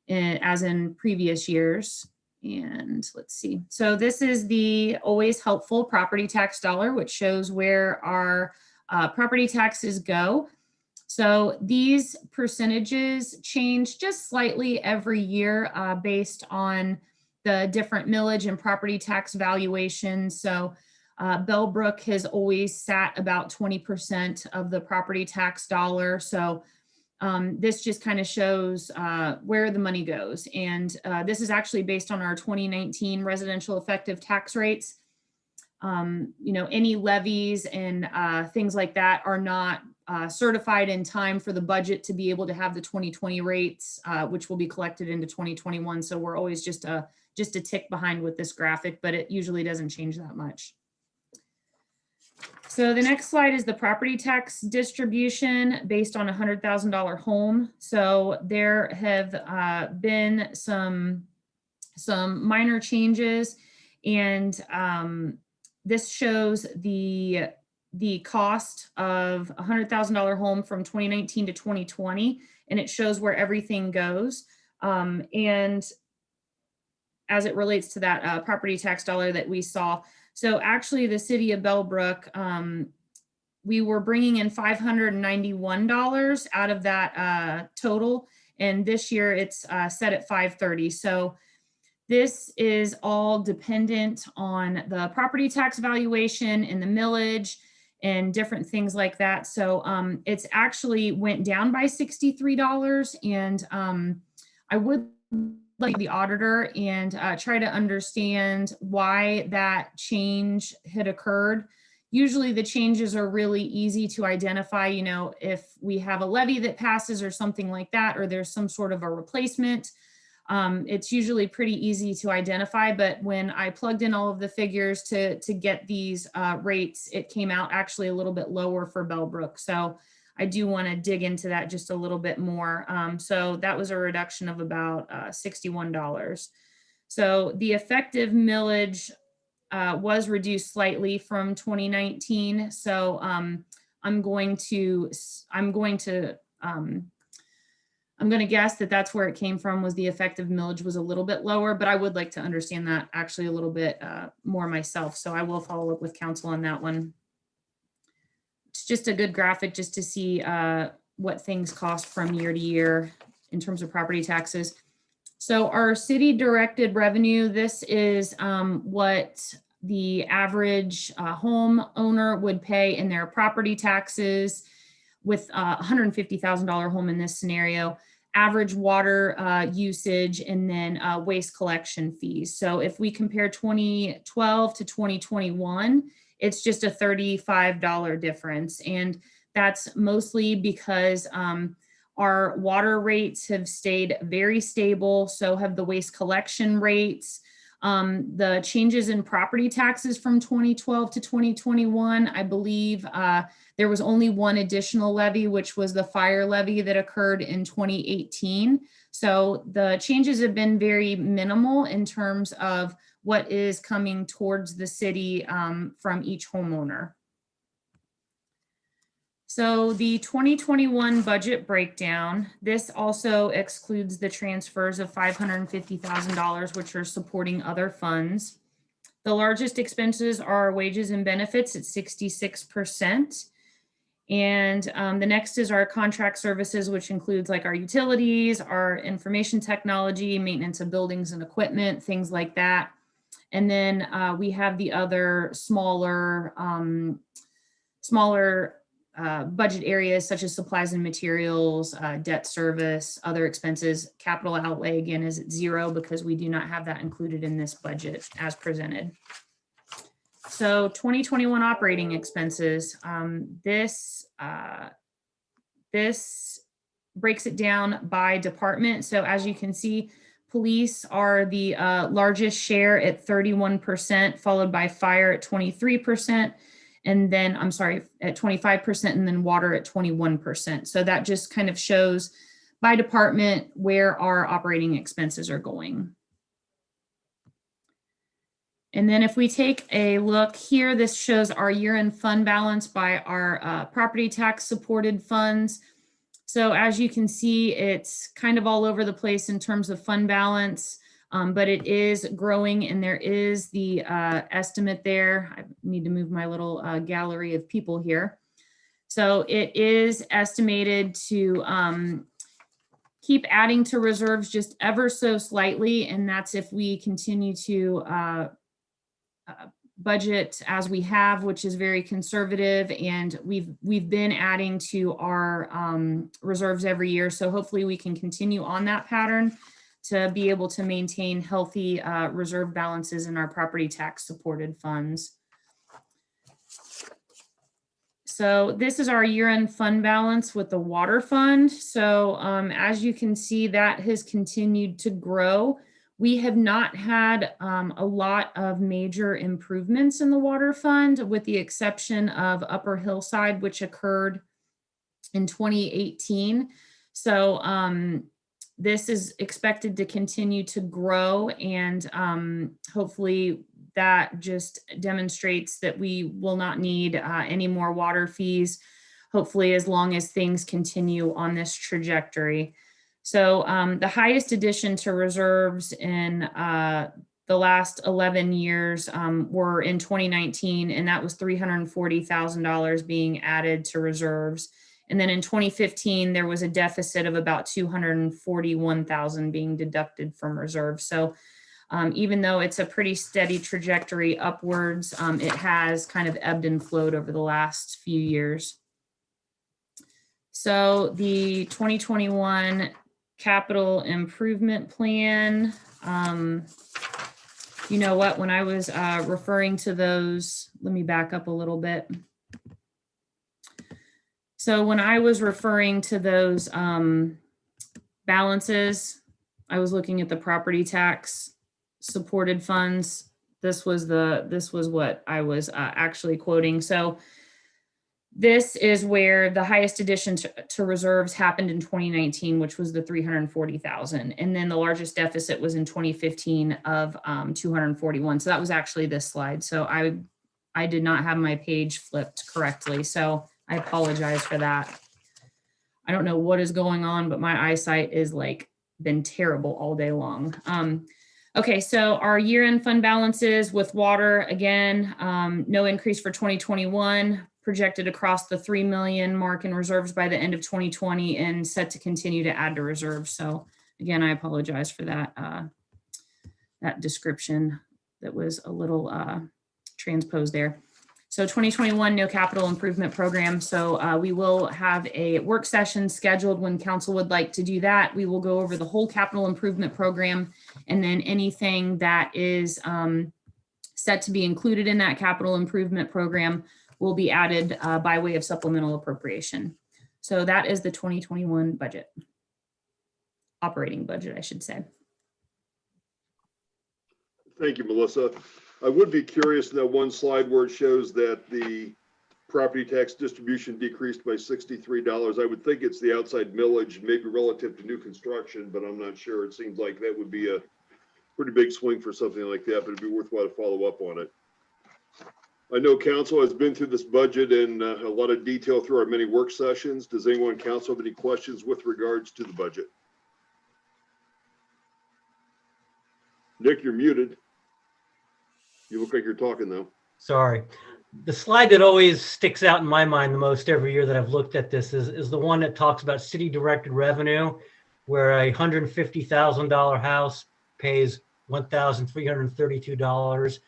as in previous years. And let's see. So this is the always helpful property tax dollar, which shows where our property taxes go. So these percentages change just slightly every year based on the different millage and property tax valuations. So Bellbrook has always sat about 20% of the property tax dollar. So this just kind of shows where the money goes. And this is actually based on our 2019 residential effective tax rates. You know, any levies and things like that are not certified in time for the budget to be able to have the 2020 rates, which will be collected into 2021. So we're always just a tick behind with this graphic, but it usually doesn't change that much. So the next slide is the property tax distribution based on a $100,000 home. So there have been some minor changes, and this shows the cost of a $100,000 home from 2019 to 2020, and it shows where everything goes. And as it relates to that property tax dollar that we saw. So actually the city of Bellbrook, we were bringing in $591 out of that total. And this year it's set at $530. So this is all dependent on the property tax valuation and the millage and different things like that. So it's actually went down by $63. And I would like the auditor and try to understand why that change had occurred. Usually the changes are really easy to identify, you know, if we have a levy that passes or something like that, or there's some sort of a replacement, it's usually pretty easy to identify. But when I plugged in all of the figures to get these rates, it came out actually a little bit lower for Bellbrook. So I do want to dig into that just a little bit more. So that was a reduction of about $61. So the effective millage was reduced slightly from 2019. So I'm going to guess that that's where it came from, was the effective millage was a little bit lower, but I would like to understand that actually a little bit more myself. So I will follow up with council on that one. It's just a good graphic just to see what things cost from year to year in terms of property taxes. So our city directed revenue, this is what the average home owner would pay in their property taxes with a $150,000 home in this scenario, average water usage, and then waste collection fees. So if we compare 2012 to 2021, it's just a $35 difference. And that's mostly because our water rates have stayed very stable. So have the waste collection rates. The changes in property taxes from 2012 to 2021, I believe there was only one additional levy, which was the fire levy that occurred in 2018. So the changes have been very minimal in terms of what is coming towards the city from each homeowner. So the 2021 budget breakdown, this also excludes the transfers of $550,000, which are supporting other funds. The largest expenses are wages and benefits at 66%. And the next is our contract services, which includes like our utilities, our information technology, maintenance of buildings and equipment, things like that. And then we have the other smaller budget areas such as supplies and materials, debt service, other expenses. Capital outlay again is at 0 because we do not have that included in this budget as presented. So 2021 operating expenses, this breaks it down by department. So as you can see, police are the largest share at 31%, followed by fire at 23%. And then, I'm sorry, at 25%, and then water at 21%. So that just kind of shows by department where our operating expenses are going. And then if we take a look here, this shows our year-end fund balance by our property tax supported funds. So as you can see, it's kind of all over the place in terms of fund balance. But it is growing, and there is the estimate there. I need to move my little gallery of people here. So it is estimated to keep adding to reserves just ever so slightly, and that's if we continue to budget as we have, which is very conservative, and we've been adding to our reserves every year. So hopefully we can continue on that pattern to be able to maintain healthy reserve balances in our property tax supported funds. So this is our year-end fund balance with the water fund. So as you can see, that has continued to grow. We have not had a lot of major improvements in the water fund, with the exception of Upper Hillside, which occurred in 2018. So this is expected to continue to grow, and hopefully that just demonstrates that we will not need any more water fees, hopefully as long as things continue on this trajectory. So the highest addition to reserves in the last 11 years were in 2019, and that was $340,000 being added to reserves. And then in 2015, there was a deficit of about $241,000 being deducted from reserves. So even though it's a pretty steady trajectory upwards, it has kind of ebbed and flowed over the last few years. So the 2021 capital improvement plan, you know what, when I was referring to those, let me back up a little bit. So when I was referring to those balances, I was looking at the property tax supported funds. This was what I was actually quoting. So this is where the highest addition to reserves happened in 2019, which was the $340,000. And then the largest deficit was in 2015 of $241,000. So that was actually this slide. So I did not have my page flipped correctly. So I apologize for that. I don't know what is going on, but my eyesight is like been terrible all day long. Okay, so our year-end fund balances with water, again, no increase for 2021. projected across the 3 million mark in reserves by the end of 2020 and set to continue to add to reserves. So again, I apologize for that, that description that was a little transposed there. So 2021, no capital improvement program. So we will have a work session scheduled when council would like to do that. We will go over the whole capital improvement program, and then anything that is set to be included in that capital improvement program will be added by way of supplemental appropriation. So that is the 2021 budget. Operating budget, I should say. Thank you, Melissa. I would be curious, that one slide where it shows that the property tax distribution decreased by $63. I would think it's the outside millage, maybe relative to new construction, but I'm not sure. It seems like that would be a pretty big swing for something like that, but it'd be worthwhile to follow up on it. I know council has been through this budget in a lot of detail through our many work sessions. Does anyone on council have any questions with regards to the budget? Nick, you're muted. You look like you're talking though. Sorry. The slide that always sticks out in my mind the most every year that I've looked at this is the one that talks about city directed revenue, where a $150,000 house pays $1,332.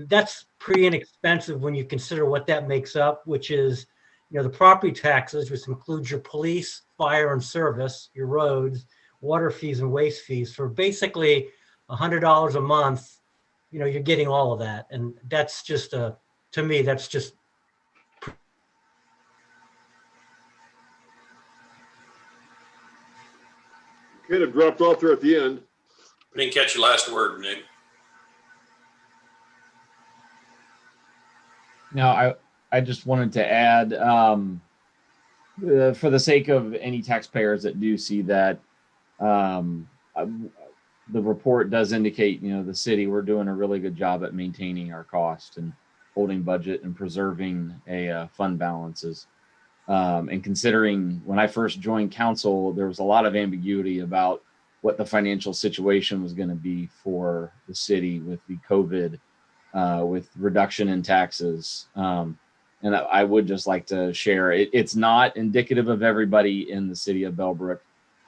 That's pretty inexpensive when you consider what that makes up, which is, the property taxes, which includes your police, fire and service, your roads, water fees and waste fees. For basically $100 a month, you're getting all of that. And that's just to me, that's just. Kind of dropped off there at the end. I didn't catch your last word, Nick. No, I just wanted to add, for the sake of any taxpayers that do see that, the report does indicate, the city, we're doing a really good job at maintaining our cost and holding budget and preserving fund balances. And considering when I first joined council, there was a lot of ambiguity about what the financial situation was going to be for the city with the COVID, with reduction in taxes. And I would just like to share, it's not indicative of everybody in the city of Bellbrook.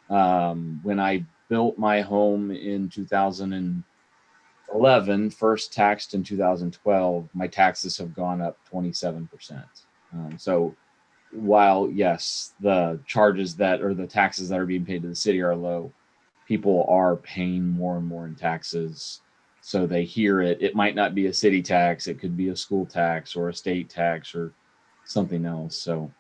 When I built my home in 2011, first taxed in 2012, my taxes have gone up 27%. So while, yes, the charges or the taxes that are being paid to the city are low, people are paying more and more in taxes. So they hear it. It might not be a city tax. It could be a school tax or a state tax or something else. So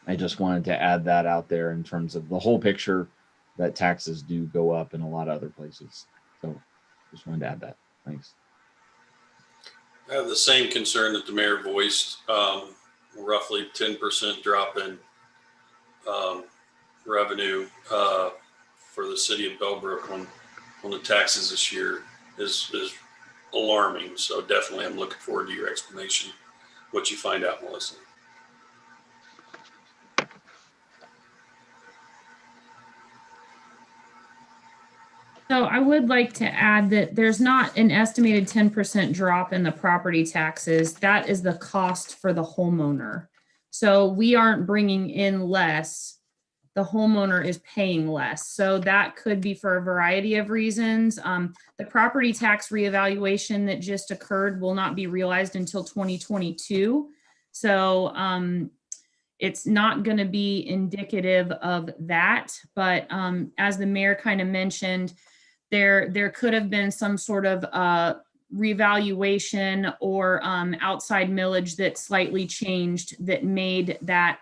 I just wanted to add that out there in terms of the whole picture, that taxes do go up in a lot of other places. So just wanted to add that. Thanks. I have the same concern that the mayor voiced, roughly 10% drop in revenue for the city of Bellbrook on the taxes this year is alarming. So definitely I'm looking forward to your explanation, what you find out, Melissa. So I would like to add that there's not an estimated 10% drop in the property taxes. That is the cost for the homeowner. So we aren't bringing in less. The homeowner is paying less. So that could be for a variety of reasons. The property tax reevaluation that just occurred will not be realized until 2022. So it's not going to be indicative of that. But as the mayor kind of mentioned, there could have been some sort of revaluation or outside millage that slightly changed that made that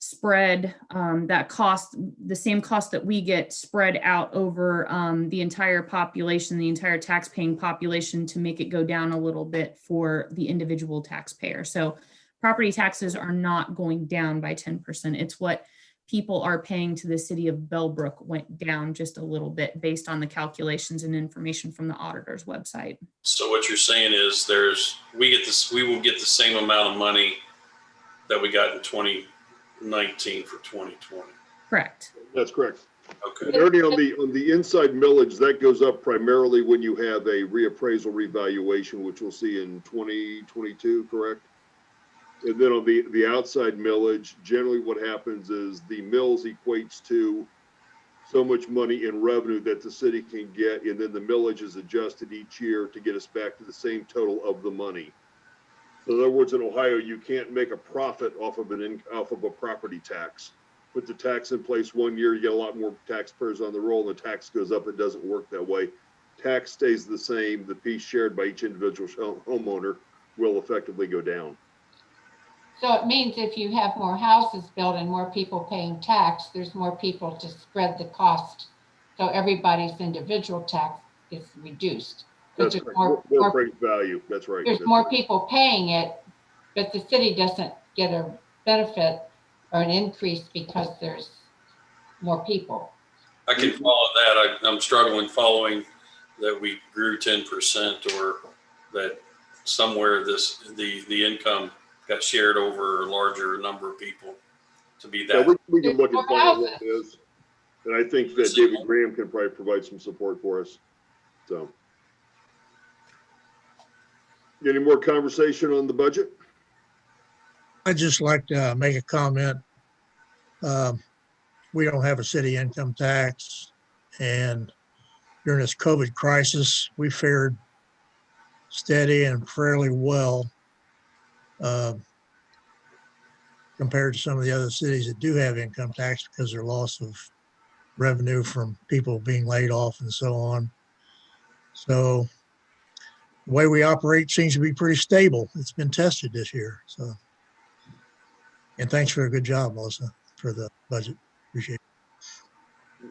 spread, that cost, the same cost that we get spread out over the entire population, the entire tax-paying population, to make it go down a little bit for the individual taxpayer. So property taxes are not going down by 10%. It's what people are paying to the city of Bellbrook went down just a little bit based on the calculations and information from the auditor's website. So what you're saying is we will get the same amount of money that we got in 2019 for 2020. Correct. That's correct. Okay. And Ernie, on the inside millage, that goes up primarily when you have a reappraisal revaluation, which we'll see in 2022, correct? And then on the outside millage, generally what happens is the mills equates to so much money in revenue that the city can get, and then the millage is adjusted each year to get us back to the same total of the money. So in other words, in Ohio, you can't make a profit off of a property tax. Put the tax in place one year, you get a lot more taxpayers on the roll, and the tax goes up. It doesn't work that way. Tax stays the same. The piece shared by each individual homeowner will effectively go down. So it means if you have more houses built and more people paying tax, there's more people to spread the cost. So everybody's individual tax is reduced. That's There's correct. More price value. That's right. There's more people paying it, but the city doesn't get a benefit or an increase because there's more people. I can follow that. I'm struggling following that we grew 10% or that somewhere the income got shared over a larger number of people to be that. Yeah, we can look and find out what it is. And I think that David Graham can probably provide some support for us. So. Any more conversation on the budget? I'd just like to make a comment. We don't have a city income tax, and during this COVID crisis, we fared steady and fairly well compared to some of the other cities that do have income tax because of their loss of revenue from people being laid off and so on. So the way we operate seems to be pretty stable. It's been tested this year. So, and thanks for a good job, Melissa, for the budget. Appreciate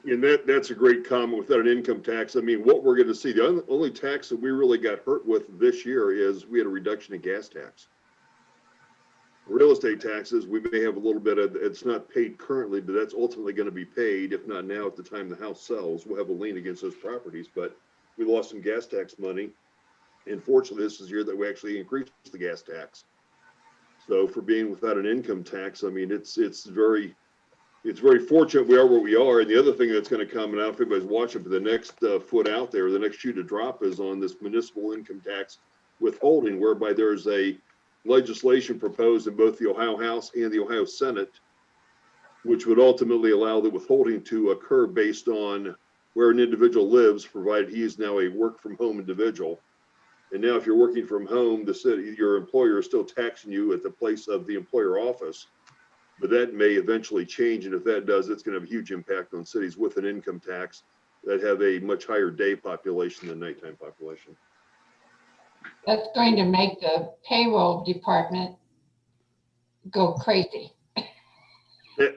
it. And that's a great comment. Without an income tax, I mean, what we're going to see, the only tax that we really got hurt with this year is we had a reduction in gas tax. Real estate taxes, we may have a little bit of, it's not paid currently, but that's ultimately going to be paid. If not now, at the time the house sells, we'll have a lien against those properties. But we lost some gas tax money. And fortunately, this is the year that we actually increased the gas tax. So for being without an income tax, I mean, it's very fortunate we are where we are. And the other thing that's going to come, and I don't know if everybody's watching, for the next foot out there, the next shoe to drop is on this municipal income tax withholding, whereby there's a legislation proposed in both the Ohio House and the Ohio Senate, which would ultimately allow the withholding to occur based on where an individual lives, provided he is now a work from home individual. And now if you're working from home, the city, your employer is still taxing you at the place of the employer office. But that may eventually change. And if that does, it's going to have a huge impact on cities with an income tax that have a much higher day population than nighttime population. That's going to make the payroll department go crazy.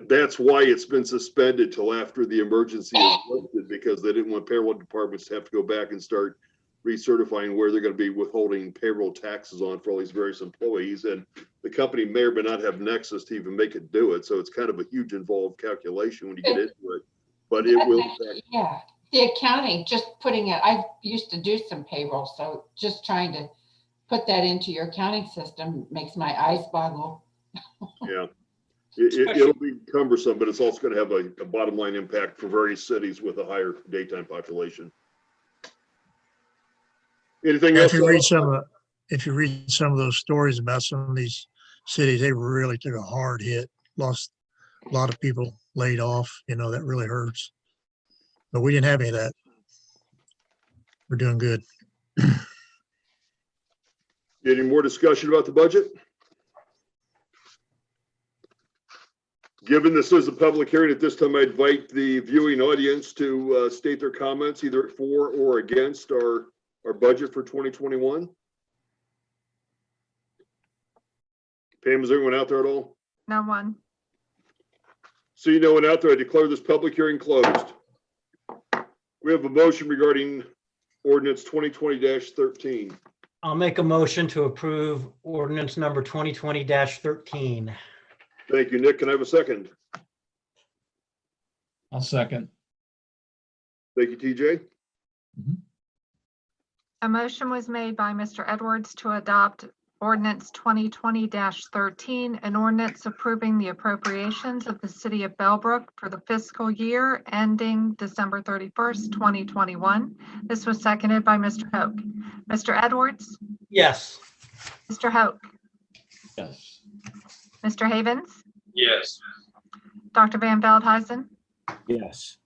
That's why it's been suspended till after the emergency is lifted, because they didn't want payroll departments to have to go back and start recertifying where they're going to be withholding payroll taxes on for all these various employees. And the company may or may not have nexus to even make it do it. So it's kind of a huge involved calculation when you get into it, but it will. Yeah. The accounting, just putting it, I used to do some payroll. So just trying to put that into your accounting system makes my eyes boggle. Yeah. It'll be cumbersome, but it's also going to have a bottom line impact for various cities with a higher daytime population. Anything else? If you read some of those stories about some of these cities, they really took a hard hit, lost a lot of people laid off, that really hurts. But we didn't have any of that. We're doing good. Any more discussion about the budget? Given this is a public hearing, at this time, I invite the viewing audience to state their comments either for or against our budget for 2021. Pam, is anyone out there at all? No one. See no one out there, I declare this public hearing closed. We have a motion regarding ordinance 2020-13. I'll make a motion to approve ordinance number 2020-13. Thank you, Nick. Can I have a second? I'll second. Thank you, TJ. A motion was made by Mr. Edwards to adopt ordinance 2020-13, an ordinance approving the appropriations of the city of Bellbrook for the fiscal year ending December 31st, 2021. This was seconded by Mr. Hoke. Mr. Edwards? Yes. Mr. Hoke? Yes. Mr. Havens, Yes. Dr. Van Veldhuizen, Yes.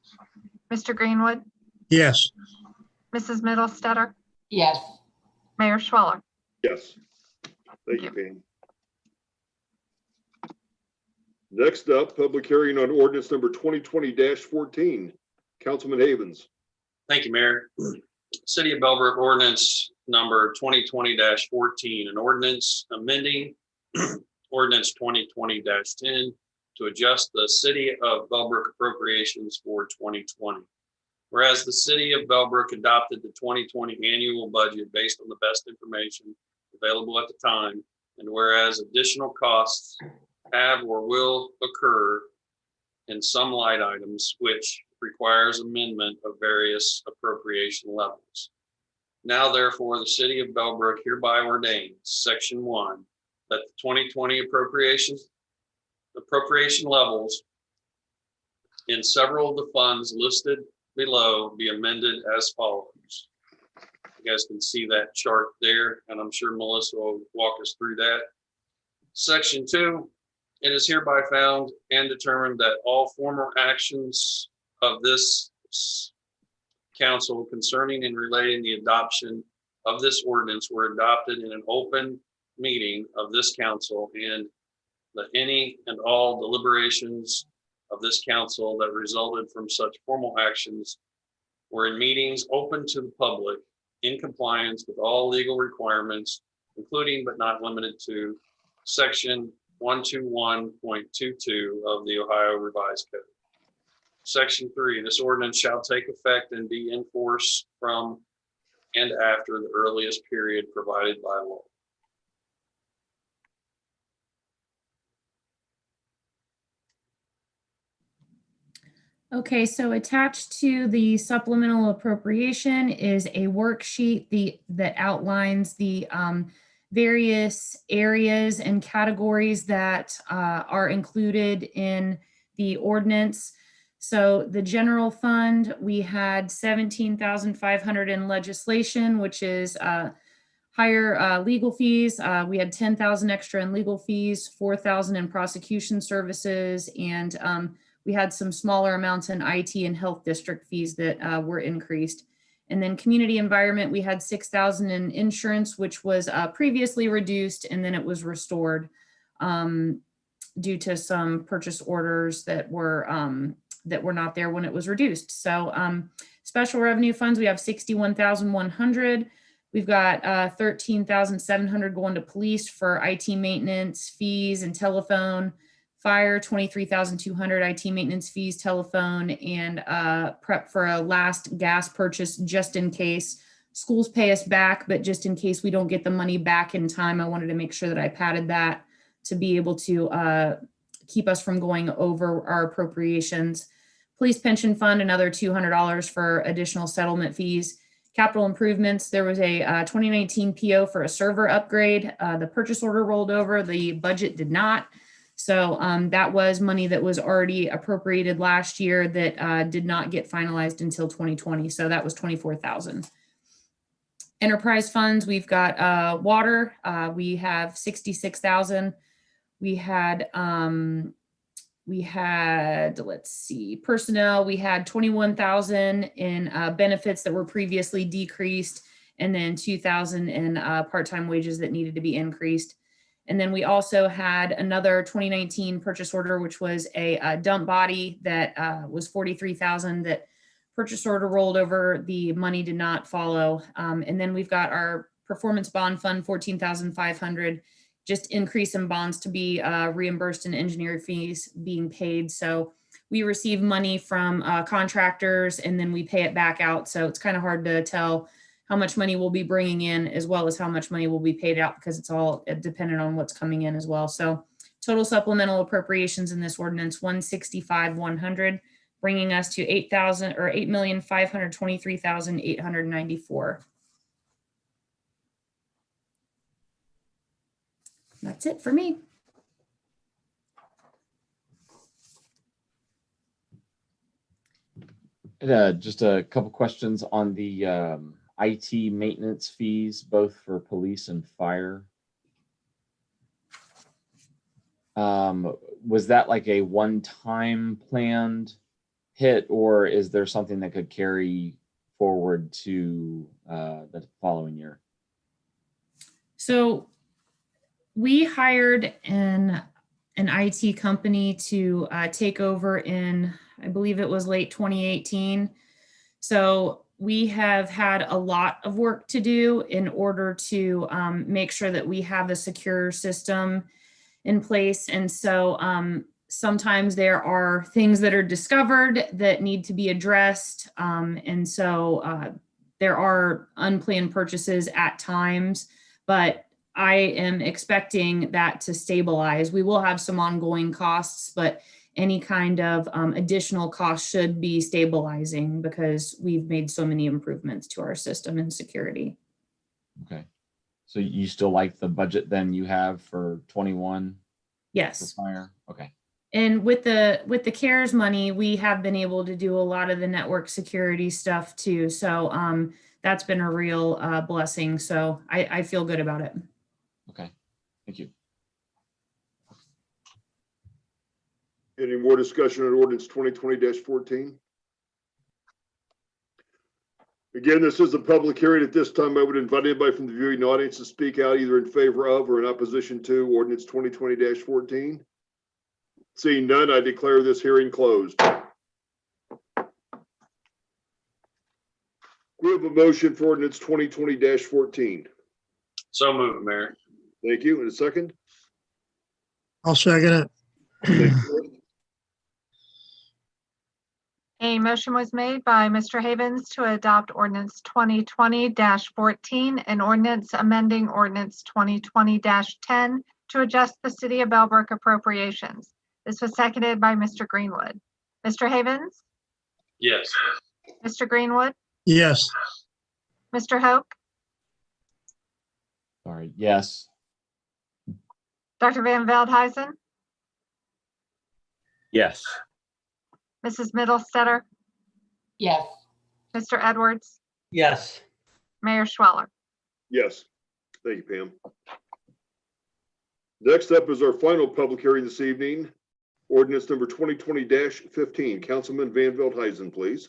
Mr. Greenwood, Yes. Mrs. Middlestetter, Yes. Mayor Schweller. Yes. Thank you, Pam. Next up, public hearing on ordinance number 2020-14. Councilman Havens. Thank you, Mayor. City of Bellbrook ordinance number 2020-14, an ordinance amending ordinance 2020-10 to adjust the City of Bellbrook appropriations for 2020. Whereas the City of Bellbrook adopted the 2020 annual budget based on the best information available at the time, and whereas additional costs have or will occur in some line items, which requires amendment of various appropriation levels. Now, therefore, the City of Bellbrook hereby ordains, Section 1, that the 2020 appropriation levels in several of the funds listed below be amended as follows. You guys can see that chart there, and I'm sure Melissa will walk us through that. Section 2, it is hereby found and determined that all former actions of this council concerning and relating the adoption of this ordinance were adopted in an open meeting of this council, and that any and all deliberations of this council that resulted from such formal actions were in meetings open to the public in compliance with all legal requirements, including but not limited to Section 121.22 of the Ohio Revised Code. Section 3, this ordinance shall take effect and be in force from and after the earliest period provided by law. Okay, so attached to the supplemental appropriation is a worksheet that outlines the various areas and categories that are included in the ordinance. So the general fund, we had 17,500 in legislation, which is higher legal fees. We had 10,000 extra in legal fees, 4,000 in prosecution services, and we had some smaller amounts in IT and health district fees that were increased. And then community environment, we had 6,000 in insurance, which was previously reduced, and then it was restored due to some purchase orders that were not there when it was reduced. So special revenue funds, we have 61,100. We've got 13,700 going to police for IT maintenance fees and telephone. Fire, 23,200 IT maintenance fees, telephone, and prep for a last gas purchase just in case. Schools pay us back, but just in case we don't get the money back in time, I wanted to make sure that I padded that to be able to keep us from going over our appropriations. Police pension fund, another $200 for additional settlement fees. Capital improvements, there was a 2019 PO for a server upgrade. The purchase order rolled over, the budget did not. So that was money that was already appropriated last year that did not get finalized until 2020. So that was 24,000. Enterprise funds, we've got water. We have 66,000. We had, let's see, personnel. We had 21,000 in benefits that were previously decreased, and then 2,000 in part-time wages that needed to be increased. And then we also had another 2019 purchase order, which was a dump body that was 43,000 that purchase order rolled over. The money did not follow. And then we've got our performance bond fund, 14,500, just increase in bonds to be reimbursed and engineer fees being paid. So we receive money from contractors and then we pay it back out. So it's kind of hard to tell how much money we'll be bringing in as well as how much money will be paid out because it's all dependent on what's coming in as well. So total supplemental appropriations in this ordinance, 165,100, bringing us to 8,523,894. That's it for me. Just a couple questions on the IT maintenance fees, both for police and fire. was that like a one-time planned hit, or is there something that could carry forward to the following year? So we hired an IT company to take over in, I believe it was late 2018. So we have had a lot of work to do in order to make sure that we have a secure system in place. And so sometimes there are things that are discovered that need to be addressed. And so there are unplanned purchases at times, but I am expecting that to stabilize. We will have some ongoing costs, but any kind of additional cost should be stabilizing because we've made so many improvements to our system and security. Okay. So you still like the budget then you have for 21? Yes. For fire? Okay. And with the CARES money, we have been able to do a lot of the network security stuff too. So that's been a real blessing. So I feel good about it. Okay. Thank you. Any more discussion on ordinance 2020-14? Again, this is a public hearing. At this time, I would invite anybody from the viewing audience to speak out either in favor of or in opposition to ordinance 2020-14. Seeing none, I declare this hearing closed. We have a motion for ordinance 2020-14. So moved, Mayor. Thank you. And a second? I'll second it. Thank you. A motion was made by Mr. Havens to adopt ordinance 2020-14, an ordinance amending ordinance 2020-10 to adjust the City of Bellbrook appropriations. This was seconded by Mr. Greenwood. Mr. Havens? Yes. Mr. Greenwood? Yes. Mr. Hoke? Sorry. Yes. Dr. Van Veldhuizen? Yes. Mrs. Middlestetter? Yes. Mr. Edwards? Yes. Mayor Schweller? Yes. Thank you, Pam. Next up is our final public hearing this evening, ordinance number 2020-15. Councilman Van Veldhuizen, please.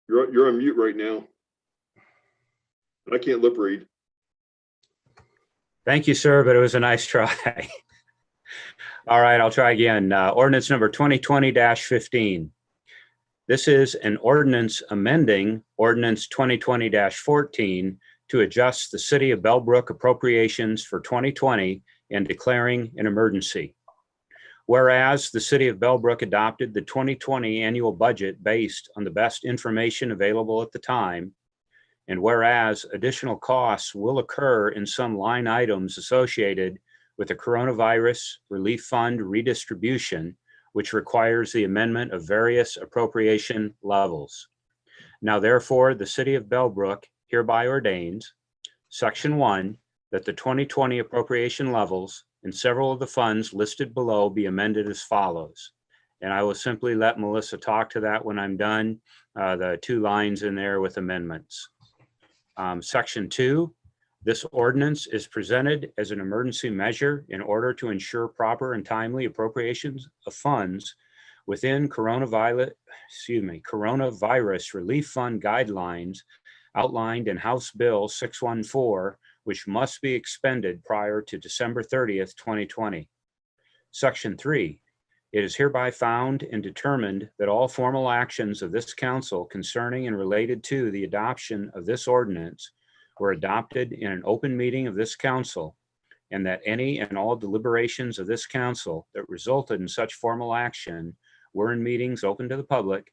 You're on mute right now. I can't lip read. Thank you, sir, but it was a nice try. All right, I'll try again. Ordinance number 2020-15. This is an ordinance amending ordinance 2020-14 to adjust the City of Bellbrook appropriations for 2020 and declaring an emergency. Whereas the City of Bellbrook adopted the 2020 annual budget based on the best information available at the time, and whereas additional costs will occur in some line items associated with the coronavirus relief fund redistribution, which requires the amendment of various appropriation levels. Now therefore, the City of Bellbrook hereby ordains, Section 1, that the 2020 appropriation levels and several of the funds listed below be amended as follows. And I will simply let Melissa talk to that when I'm done, the 2 lines in there with amendments. Section 2, this ordinance is presented as an emergency measure in order to ensure proper and timely appropriations of funds within coronavirus relief fund guidelines outlined in House Bill 614, which must be expended prior to December 30th, 2020. Section 3, it is hereby found and determined that all formal actions of this council concerning and related to the adoption of this ordinance were adopted in an open meeting of this council, and that any and all deliberations of this council that resulted in such formal action were in meetings open to the public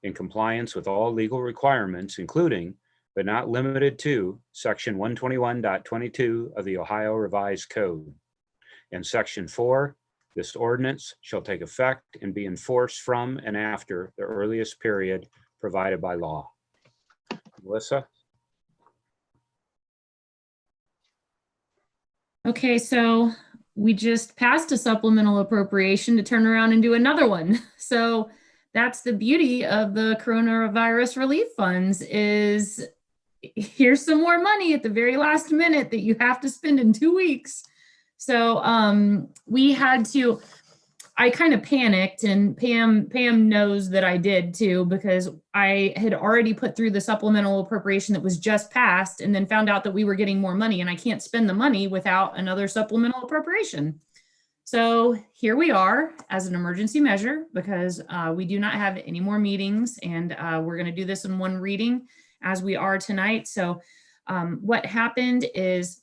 in compliance with all legal requirements, including, but not limited to, Section 121.22 of the Ohio Revised Code. And Section 4, this ordinance shall take effect and be enforced from and after the earliest period provided by law. Melissa? Okay, so we just passed a supplemental appropriation to turn around and do another one. So that's the beauty of the coronavirus relief funds is here's some more money at the very last minute that you have to spend in 2 weeks. So we had to, I kind of panicked, and Pam knows that I did too, because I had already put through the supplemental appropriation that was just passed, and then found out that we were getting more money, and I can't spend the money without another supplemental appropriation. So here we are as an emergency measure, because we do not have any more meetings, and we're going to do this in one reading as we are tonight. So what happened is,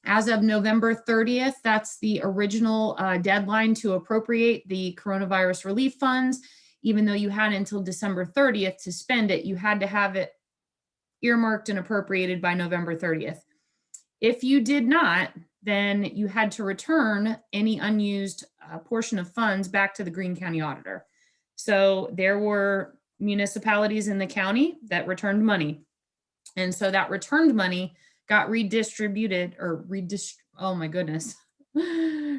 as of November 30th, that's the original deadline to appropriate the coronavirus relief funds. Even though you had until December 30th to spend it, you had to have it earmarked and appropriated by November 30th. If you did not, then you had to return any unused portion of funds back to the Greene County Auditor. So there were municipalities in the county that returned money. And so that returned money got redistributed, or oh my goodness,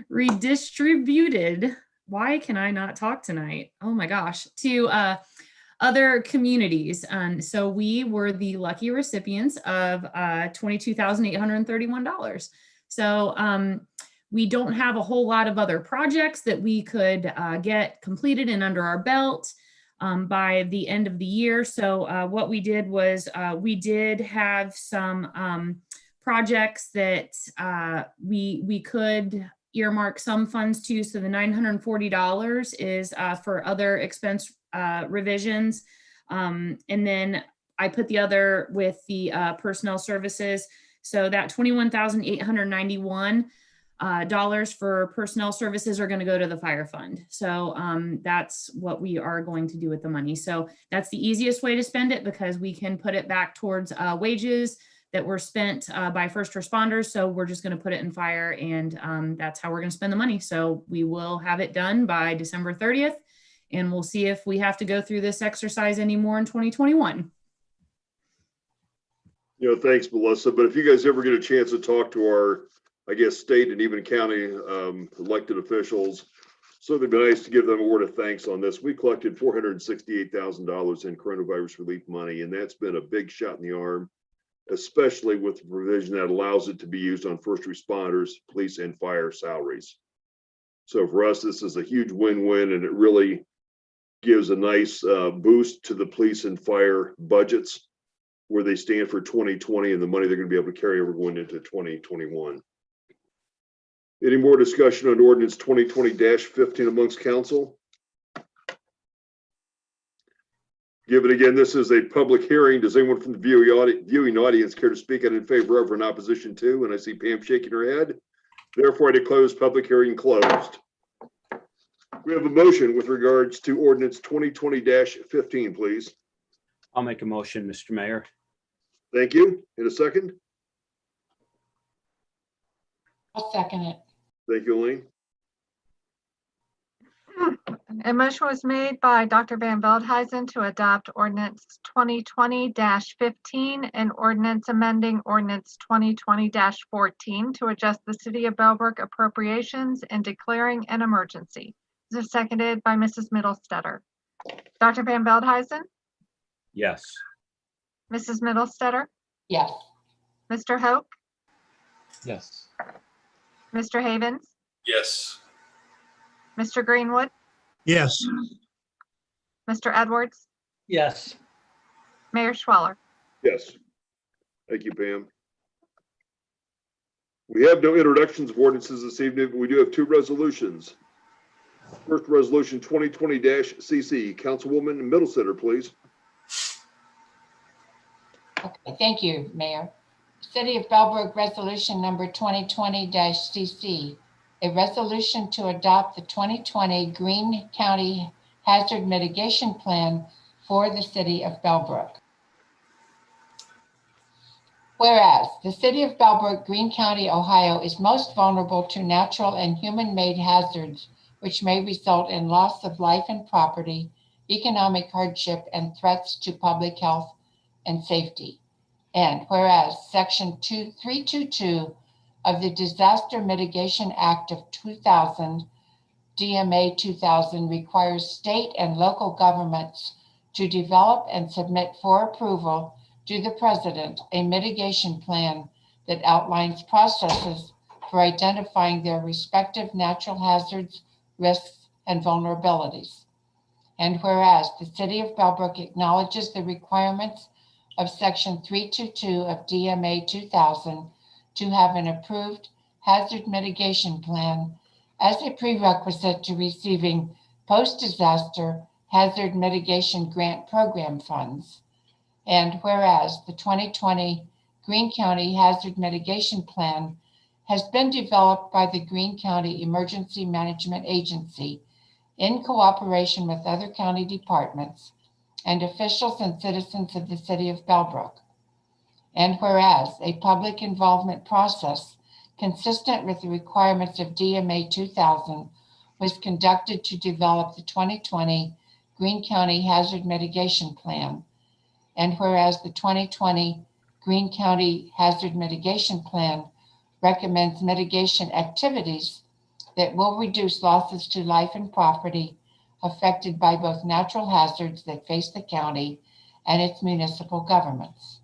redistributed. Why can I not talk tonight? Oh my gosh, to other communities. And so we were the lucky recipients of $22,831. So we don't have a whole lot of other projects that we could get completed and under our belt by the end of the year. So what we did was we did have some projects that we could earmark some funds to. So the $940 is for other expense revisions. And then I put the other with the personnel services. So that $21,891 for personnel services are going to go to the fire fund. So that's what we are going to do with the money. So that's the easiest way to spend it, because we can put it back towards wages that were spent by first responders. So we're just going to put it in fire, and that's how we're going to spend the money. So we will have it done by December 30th, and we'll see if we have to go through this exercise anymore in 2021. Thanks, Melissa. But if you guys ever get a chance to talk to our, I guess, state and even county elected officials, so it'd be nice to give them a word of thanks on this. We collected $468,000 in coronavirus relief money, and that's been a big shot in the arm, especially with the provision that allows it to be used on first responders, police, and fire salaries. So for us, this is a huge win-win, and it really gives a nice boost to the police and fire budgets, where they stand for 2020 and the money they're going to be able to carry over going into 2021. Any more discussion on ordinance 2020-15 amongst council? Given again, this is a public hearing. Does anyone from the viewing audience care to speak out in favor of or in opposition to? And I see Pam shaking her head. Therefore, I declare this public hearing closed. We have a motion with regards to ordinance 2020-15, please. I'll make a motion, Mr. Mayor. Thank you. In a second. I'll second it. Thank you, Elaine. A motion was made by Dr. Van Veldhuizen to adopt ordinance 2020-15 and ordinance amending ordinance 2020-14 to adjust the City of Bellbrook appropriations and declaring an emergency. This is seconded by Mrs. Middlestetter. Dr. Van Veldhuizen? Yes. Mrs. Middlestetter? Yes. Mr. Hoke? Yes. Mr. Havens? Yes. Mr. Greenwood? Yes. Mr. Edwards? Yes. Mayor Schweller? Yes. Thank you, Pam. We have no introductions of ordinances this evening, but we do have two resolutions. First resolution 2020-CC. Councilwoman Middlestetter, please. Okay, thank you, Mayor. City of Bellbrook Resolution Number 2020-CC, a resolution to adopt the 2020 Greene County Hazard Mitigation Plan for the City of Bellbrook. Whereas the City of Bellbrook, Greene County, Ohio is most vulnerable to natural and human-made hazards, which may result in loss of life and property, economic hardship, and threats to public health and safety. And whereas Section 322 of the Disaster Mitigation Act of 2000, DMA 2000, requires state and local governments to develop and submit for approval to the president a mitigation plan that outlines processes for identifying their respective natural hazards, risks, and vulnerabilities. And whereas the City of Bellbrook acknowledges the requirements of Section 322 of DMA 2000 to have an approved hazard mitigation plan as a prerequisite to receiving post-disaster hazard mitigation grant program funds. And whereas the 2020 Greene County Hazard Mitigation Plan has been developed by the Greene County Emergency Management Agency in cooperation with other county departments and officials and citizens of the City of Bellbrook. And whereas a public involvement process consistent with the requirements of DMA 2000 was conducted to develop the 2020 Greene County Hazard Mitigation Plan. And whereas the 2020 Greene County Hazard Mitigation Plan recommends mitigation activities that will reduce losses to life and property affected by both natural hazards that face the county and its municipal governments.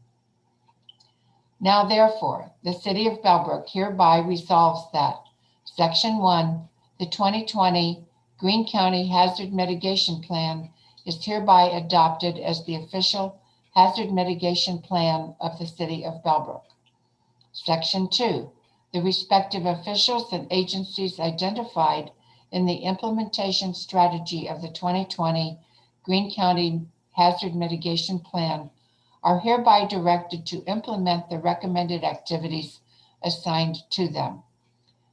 Now, therefore, the City of Bellbrook hereby resolves that Section 1, the 2020 Greene County Hazard Mitigation Plan is hereby adopted as the official hazard mitigation plan of the City of Bellbrook. Section 2, the respective officials and agencies identified in the implementation strategy of the 2020 Greene County Hazard Mitigation Plan are hereby directed to implement the recommended activities assigned to them.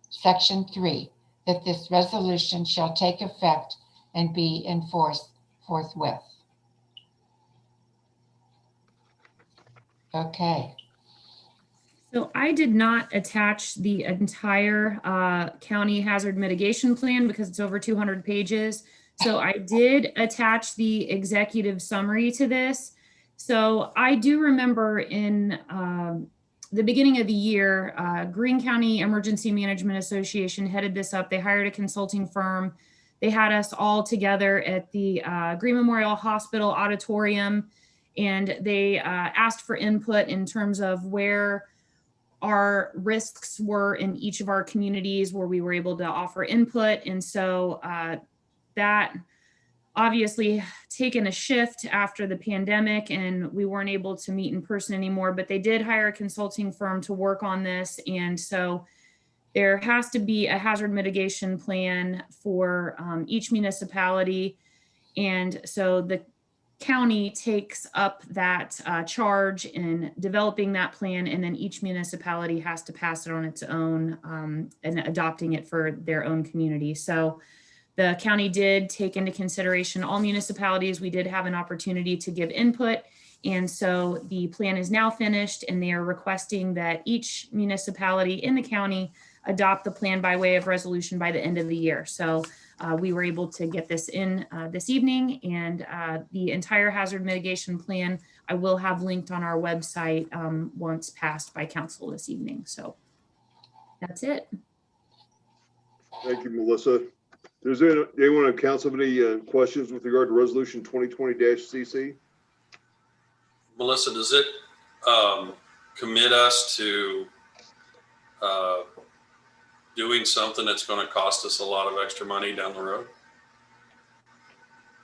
Section 3, that this resolution shall take effect and be enforced forthwith. Okay. So I did not attach the entire county hazard mitigation plan because it's over 200 pages. So I did attach the executive summary to this. So I do remember in the beginning of the year, Greene County Emergency Management Association headed this up. They hired a consulting firm. They had us all together at the Greene Memorial Hospital auditorium, and they asked for input in terms of where our risks were in each of our communities where we were able to offer input. And so that obviously taken a shift after the pandemic and we weren't able to meet in person anymore, but they did hire a consulting firm to work on this. And so there has to be a hazard mitigation plan for each municipality. And so the county takes up that charge in developing that plan, and then each municipality has to pass it on its own and adopting it for their own community. So the county did take into consideration all municipalities. We did have an opportunity to give input. And so the plan is now finished, and they are requesting that each municipality in the county adopt the plan by way of resolution by the end of the year. So we were able to get this in this evening, and the entire hazard mitigation plan I will have linked on our website once passed by council this evening. So that's it. Thank you, Melissa. Does anyone on council have any questions with regard to resolution 2020-CC? Melissa, does it commit us to doing something that's going to cost us a lot of extra money down the road?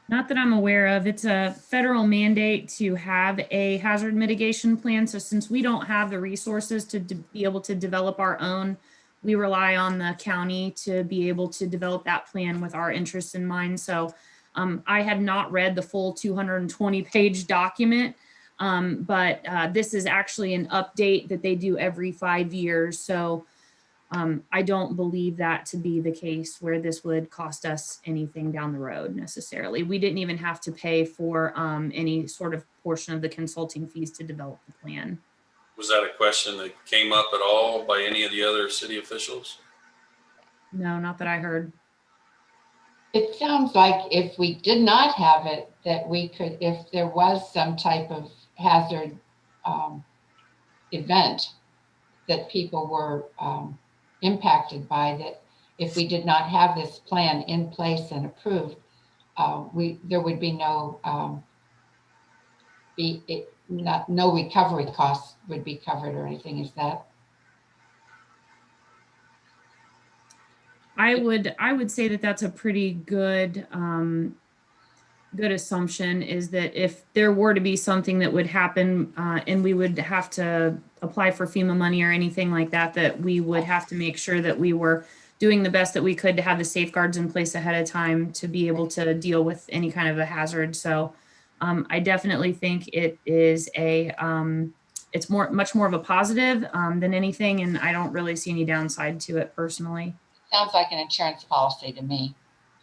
Not that I'm aware of. It's a federal mandate to have a hazard mitigation plan. So since we don't have the resources to be able to develop our own, we rely on the county to be able to develop that plan with our interests in mind. So I had not read the full 220-page document, but this is actually an update that they do every 5 years. So I don't believe that to be the case where this would cost us anything down the road necessarily. We didn't even have to pay for any sort of portion of the consulting fees to develop the plan. Was that a question that came up at all by any of the other city officials? No, not that I heard. It sounds like if we did not have it, that we could, if there was some type of hazard event that people were impacted by, that if we did not have this plan in place and approved, there would be no, no recovery costs would be covered or anything, is that? I would say that that's a pretty good good assumption, is that if there were to be something that would happen and we would have to apply for FEMA money or anything like that, that we would have to make sure that we were doing the best that we could to have the safeguards in place ahead of time to be able to deal with any kind of a hazard. So I definitely think it is it's much more of a positive than anything, and I don't really see any downside to it personally. Sounds like an insurance policy to me,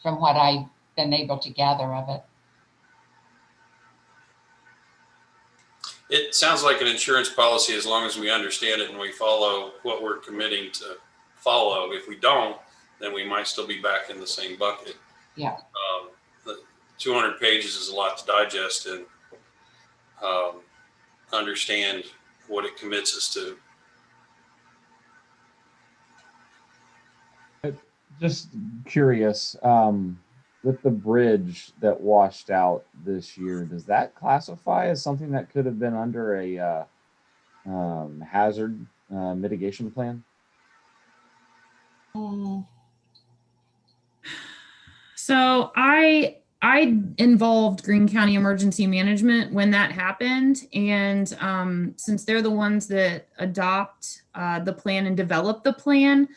from what I've been able to gather of it. It sounds like an insurance policy as long as we understand it and we follow what we're committing to follow. If we don't, then we might still be back in the same bucket. Yeah. The 200 pages is a lot to digest and understand what it commits us to. Just curious, with the bridge that washed out this year, does that classify as something that could have been under a hazard mitigation plan? So I involved Greene County Emergency Management when that happened, and since they're the ones that adopt the plan and develop the plan,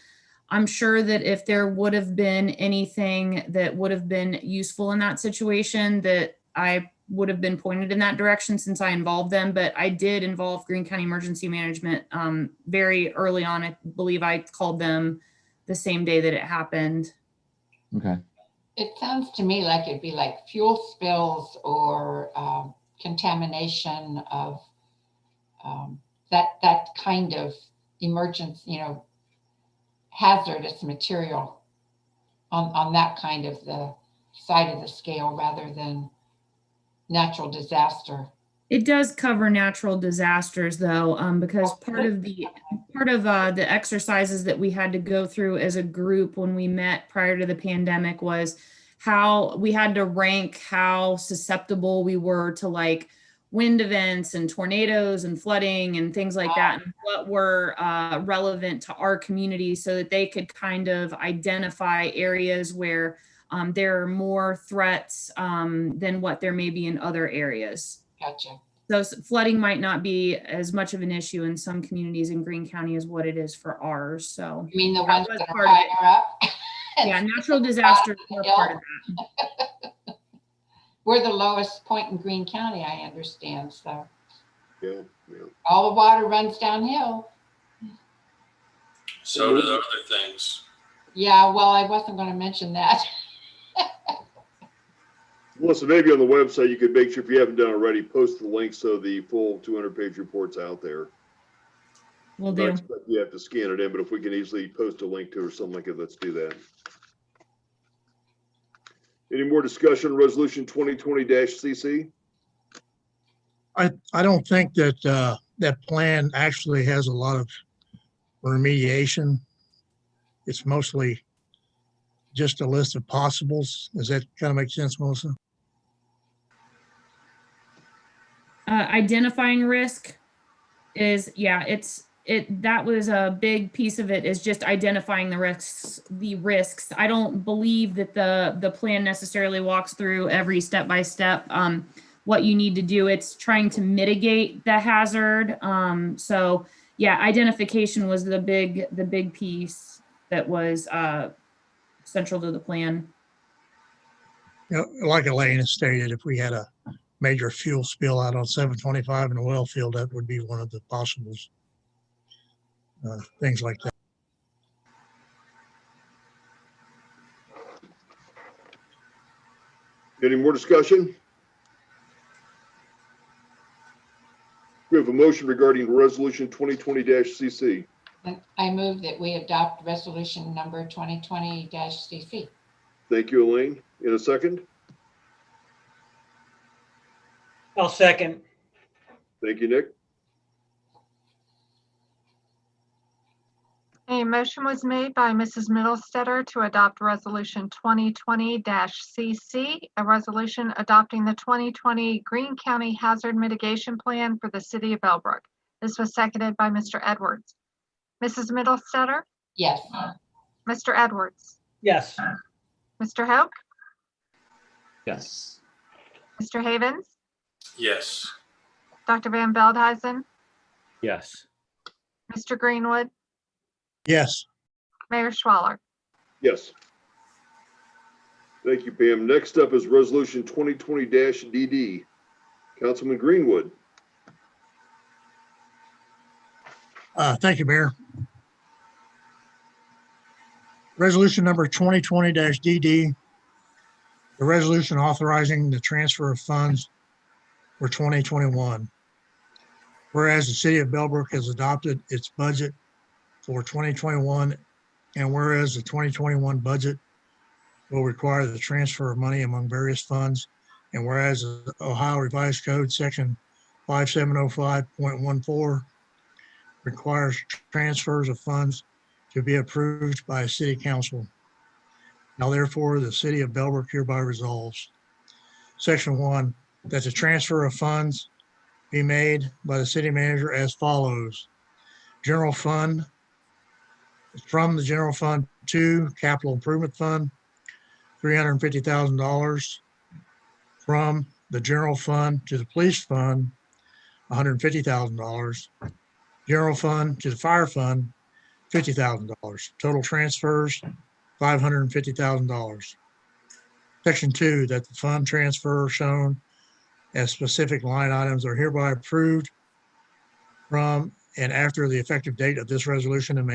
I'm sure that if there would have been anything that would have been useful in that situation, that I would have been pointed in that direction since I involved them. But I did involve Greene County Emergency Management very early on. I believe I called them the same day that it happened. Okay. It sounds to me like it'd be like fuel spills or contamination of that kind of emergency, hazardous material on that kind of the side of the scale rather than natural disaster. It does cover natural disasters though, because part of the exercises that we had to go through as a group when we met prior to the pandemic was how we had to rank how susceptible we were to like wind events and tornadoes and flooding and things like that, and what were relevant to our community so that they could kind of identify areas where there are more threats than what there may be in other areas. Gotcha. So flooding might not be as much of an issue in some communities in Greene County as what it is for ours. So you mean the ones that are higher up? Yeah, natural disasters are part of that. We're the lowest point in Greene County, I understand. So Yeah. all the water runs downhill. So do the other things. Yeah, well, I wasn't going to mention that. Melissa, maybe on the website, you could make sure, if you haven't done already, post the link so the full 200-page report's out there. Will I do. expect you have to scan it in, but if we can easily post a link to it or something like it, let's do that. Any more discussion on resolution 2020-CC? I don't think that that plan actually has a lot of remediation. It's mostly just a list of possibles. Does that kind of make sense, Melissa? Identifying risk is, that was a big piece of it, is just identifying the risks. I don't believe that the plan necessarily walks through every step by step what you need to do. It's trying to mitigate the hazard. So yeah, identification was the big piece that was central to the plan. Like Elaine stated, if we had a major fuel spill out on 725 in the oil field, that would be one of the possibles. Things like that. Any more discussion? We have a motion regarding resolution 2020-CC. I move that we adopt resolution number 2020-CC. Thank you, Elaine. In a second. I'll second. Thank you, Nick. A motion was made by Mrs. Middlestetter to adopt Resolution 2020-CC, a resolution adopting the 2020 Greene County Hazard Mitigation Plan for the City of Bellbrook. This was seconded by Mr. Edwards. Mrs. Middlestetter? Yes. Mr. Edwards? Yes. Mr. Hoke? Yes. Mr. Havens? Yes. Dr. Van Veldhuizen? Yes. Mr. Greenwood? Yes, Mayor Schwaller? Yes. Thank you, Pam. Next up is Resolution 2020-DD. Councilman Greenwood. thank you, Mayor. Resolution number 2020-DD, the resolution authorizing the transfer of funds for 2021. Whereas the city of Bellbrook has adopted its budget for 2021, and whereas the 2021 budget will require the transfer of money among various funds, and whereas the Ohio Revised Code Section 5705.14 requires transfers of funds to be approved by a city council. Now therefore, the city of Bellbrook hereby resolves. Section 1, that the transfer of funds be made by the city manager as follows. General fund, from the general fund to capital improvement fund, $350,000. From the general fund to the police fund, $150,000. General fund to the fire fund, $50,000. Total transfers, $550,000. Section 2, that the fund transfer shown as specific line items are hereby approved from and after the effective date of this resolution and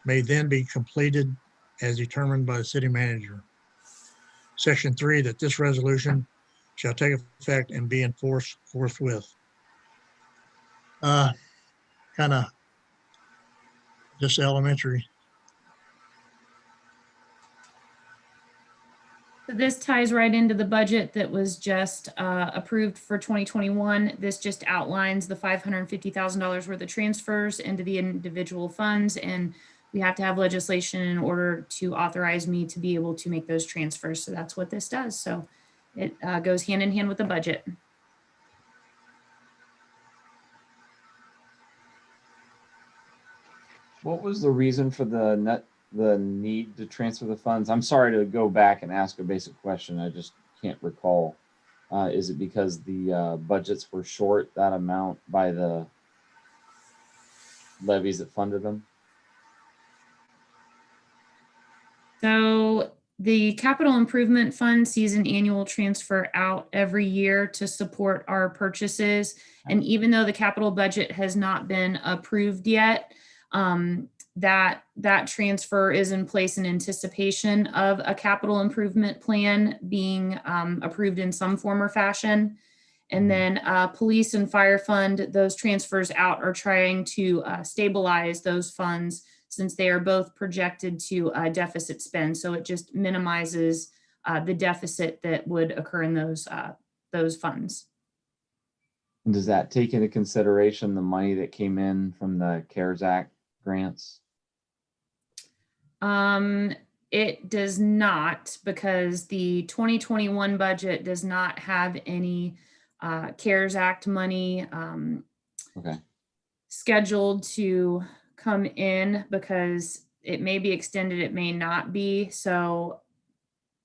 may then be completed as determined by the city manager. Section 3, that this resolution shall take effect and be enforced forthwith. Kind of just elementary. This ties right into the budget that was just approved for 2021. This just outlines the $550,000 worth of transfers into the individual funds, and we have to have legislation in order to authorize me to be able to make those transfers. So that's what this does. So it goes hand in hand with the budget. What was the reason for the need to transfer the funds? I'm sorry to go back and ask a basic question. I just can't recall. Is it because the budgets were short that amount by the levies that funded them? So the capital improvement fund sees an annual transfer out every year to support our purchases. And even though the capital budget has not been approved yet, that transfer is in place in anticipation of a capital improvement plan being approved in some form or fashion. And then police and fire fund, those transfers out are trying to stabilize those funds since they are both projected to deficit spend. So it just minimizes the deficit that would occur in those funds. And does that take into consideration the money that came in from the CARES Act grants? It does not, because the 2021 budget does not have any CARES Act money scheduled to come in, because it may be extended, it may not be. So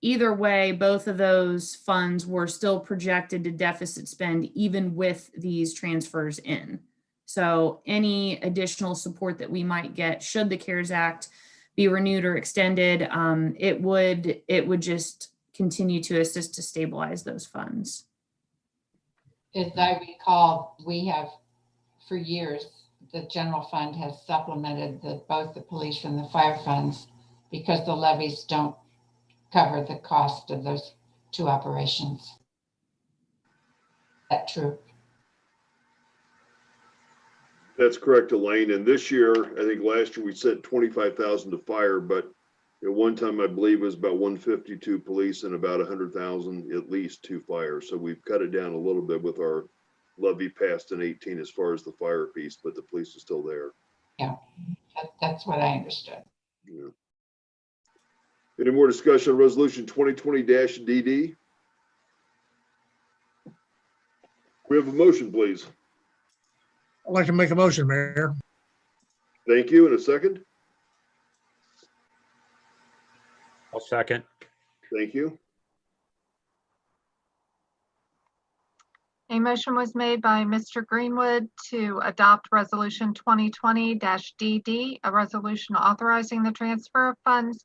either way, both of those funds were still projected to deficit spend even with these transfers in. So any additional support that we might get should the CARES Act be renewed or extended, it would just continue to assist to stabilize those funds. As I recall, we have for years, the general fund has supplemented both the police and the fire funds because the levies don't cover the cost of those two operations. Is that true? That's correct, Elaine. And this year, I think last year we said 25,000 to fire, but at one time I believe it was about 150 to police and about 100,000 at least to fire. So we've cut it down a little bit with our levy passed in 18 as far as the fire piece, but the police is still there. Yeah. That's what I understood. Yeah. Any more discussion on resolution 2020-DD? We have a motion, please. I'd like to make a motion, Mayor. Thank you. In a second. I'll second. Thank you. A motion was made by Mr. Greenwood to adopt resolution 2020-DD, a resolution authorizing the transfer of funds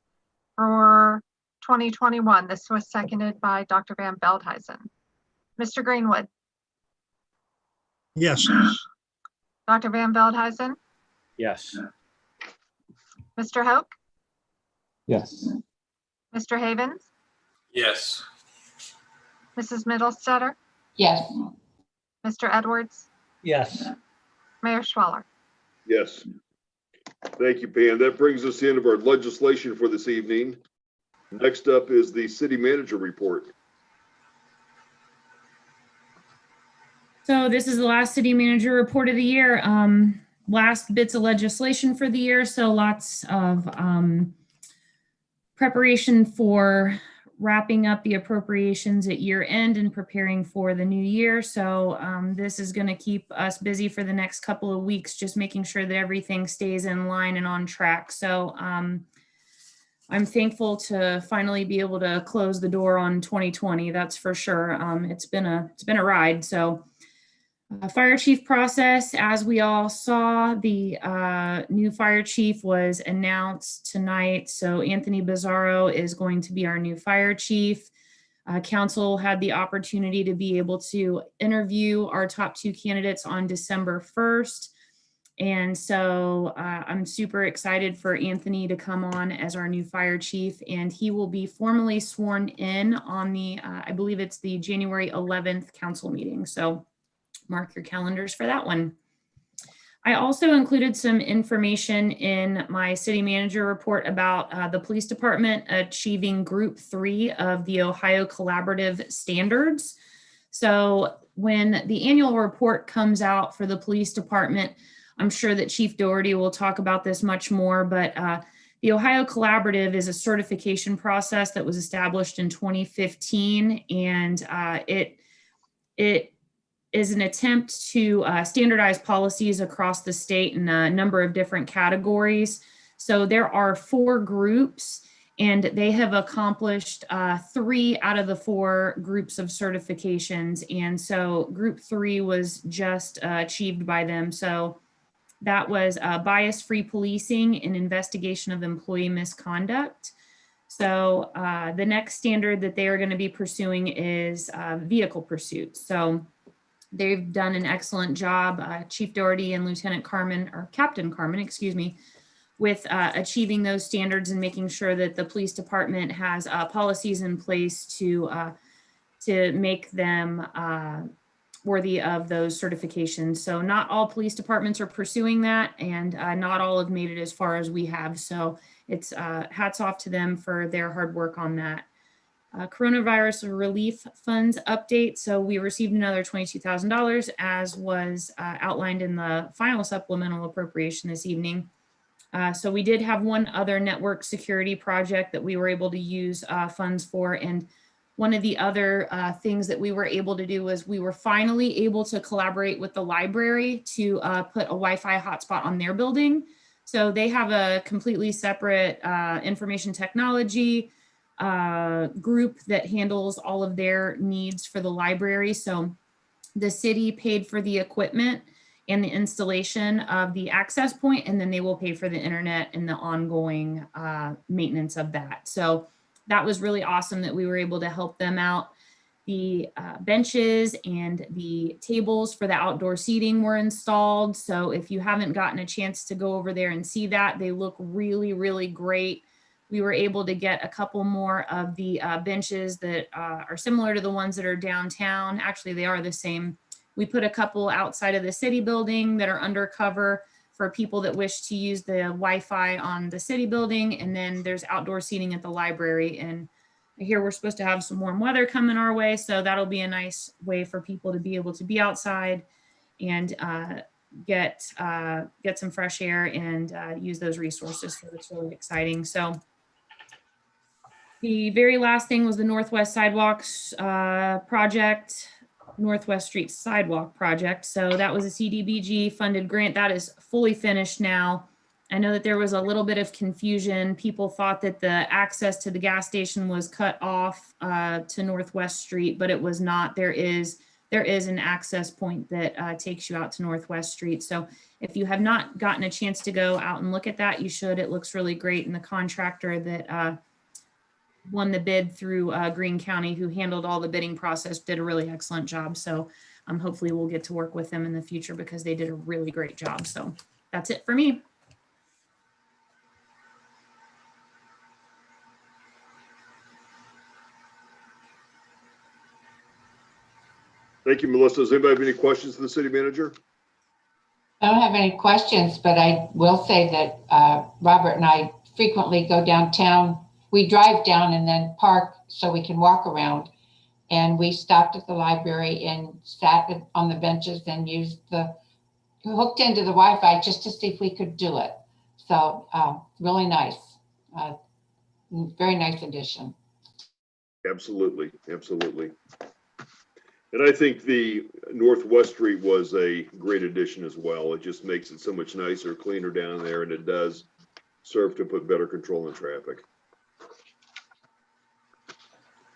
for 2021. This was seconded by Dr. Van Veldhuizen. Mr. Greenwood, Yes. Dr. Van Veldhuizen, Yes. Mr. Hoke, Yes. Mr. Havens, Yes. Mrs. Middlestetter, Yes, Mr. Edwards, Yes. Mayor Schwaller. Yes. Thank you, Pam. That brings us to the end of our legislation for this evening. Next up is the city manager report. So this is the last city manager report of the year. Last bits of legislation for the year. So lots of preparation for wrapping up the appropriations at year end and preparing for the new year. So this is going to keep us busy for the next couple of weeks, just making sure that everything stays in line and on track. So I'm thankful to finally be able to close the door on 2020. That's for sure. It's been a ride. So fire chief process, as we all saw, the new fire chief was announced tonight. So Anthony Bizzaro is going to be our new fire chief. Council had the opportunity to be able to interview our top two candidates on December 1st. And so I'm super excited for Anthony to come on as our new fire chief, and he will be formally sworn in on the, I believe it's the January 11th council meeting. So mark your calendars for that one. I also included some information in my city manager report about the police department achieving group 3 of the Ohio Collaborative Standards. So when the annual report comes out for the police department, I'm sure that Chief Doherty will talk about this much more, but the Ohio Collaborative is a certification process that was established in 2015, and it is an attempt to standardize policies across the state in a number of different categories. So there are 4 groups, and they have accomplished 3 out of the 4 groups of certifications. And so group 3 was just achieved by them. So that was bias-free policing and investigation of employee misconduct. So the next standard that they are going to be pursuing is vehicle pursuits. So they've done an excellent job, Chief Doherty and Lieutenant Carmen, or Captain Carmen, excuse me, with achieving those standards and making sure that the police department has policies in place to make them worthy of those certifications. So not all police departments are pursuing that, and not all have made it as far as we have. So it's hats off to them for their hard work on that. Coronavirus relief funds update. So we received another $22,000 as was outlined in the final supplemental appropriation this evening. So we did have one other network security project that we were able to use funds for. And one of the other things that we were able to do was we were finally able to collaborate with the library to put a Wi-Fi hotspot on their building. So they have a completely separate information technology group that handles all of their needs for the library. So the city paid for the equipment and the installation of the access point, and then they will pay for the internet and the ongoing maintenance of that. So that was really awesome that we were able to help them out. The benches and the tables for the outdoor seating were installed. So if you haven't gotten a chance to go over there and see that, they look really, really great. We were able to get a couple more of the benches that are similar to the ones that are downtown. Actually, they are the same. We put a couple outside of the city building that are undercover for people that wish to use the Wi-Fi on the city building. And then there's outdoor seating at the library. And I hear we're supposed to have some warm weather coming our way. So that'll be a nice way for people to be able to be outside and get some fresh air and use those resources. So it's really exciting. So the very last thing was the Northwest Sidewalks project, Northwest Street Sidewalk project. So that was a CDBG funded grant that is fully finished now. I know that there was a little bit of confusion. People thought that the access to the gas station was cut off to Northwest Street, but it was not. There is an access point that takes you out to Northwest Street. So if you have not gotten a chance to go out and look at that, you should. It looks really great. And the contractor that won the bid through Greene County, who handled all the bidding process, did a really excellent job. So hopefully we'll get to work with them in the future because they did a really great job. So that's it for me. Thank you, Melissa. Does anybody have any questions for the city manager? I don't have any questions, but I will say that Robert and I frequently go downtown. We drive down and then park so we can walk around. And we stopped at the library and sat on the benches and hooked into the Wi-Fi just to see if we could do it. So really nice. Very nice addition. Absolutely, absolutely. And I think the Northwest Street was a great addition as well. It just makes it so much nicer, cleaner down there, and it does serve to put better control on traffic.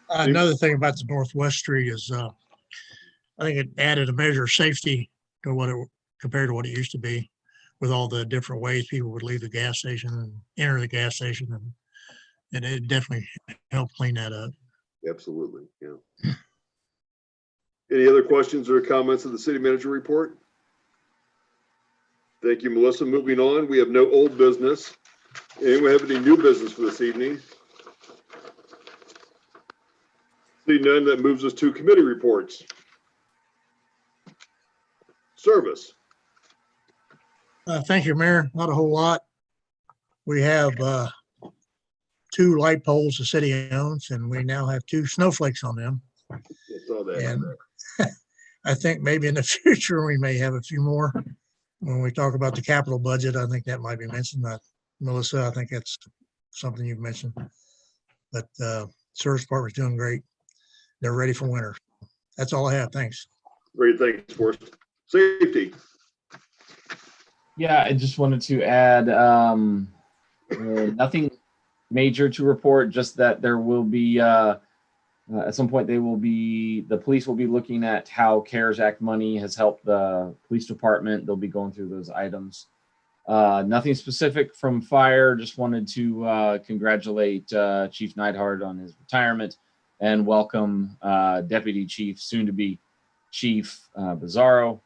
Another thing about the Northwest Street is I think it added a measure of safety to what it compared to what it used to be, with all the different ways people would leave the gas station and enter the gas station, and it definitely helped clean that up. Absolutely, yeah. Any other questions or comments of the city manager report? Thank you, Melissa. Moving on, we have no old business. Anyone have any new business for this evening? See none, that moves us to committee reports. Service. Thank you, Mayor. Not a whole lot. We have 2 light poles the city owns, and we now have 2 snowflakes on them. I saw that. And I think maybe in the future we may have a few more. When we talk about the capital budget, I think that might be mentioned. Melissa, I think that's something you've mentioned. But service department's doing great. They're ready for winter. That's all I have. Thanks. Great, thanks, Forrest. Safety. Yeah, I just wanted to add nothing major to report, just that there will be at some point the police will be looking at how CARES Act money has helped the police department. They'll be going through those items. Nothing specific from fire. Just wanted to congratulate Chief Neidhart on his retirement and welcome Deputy Chief, soon to be Chief Bizarro.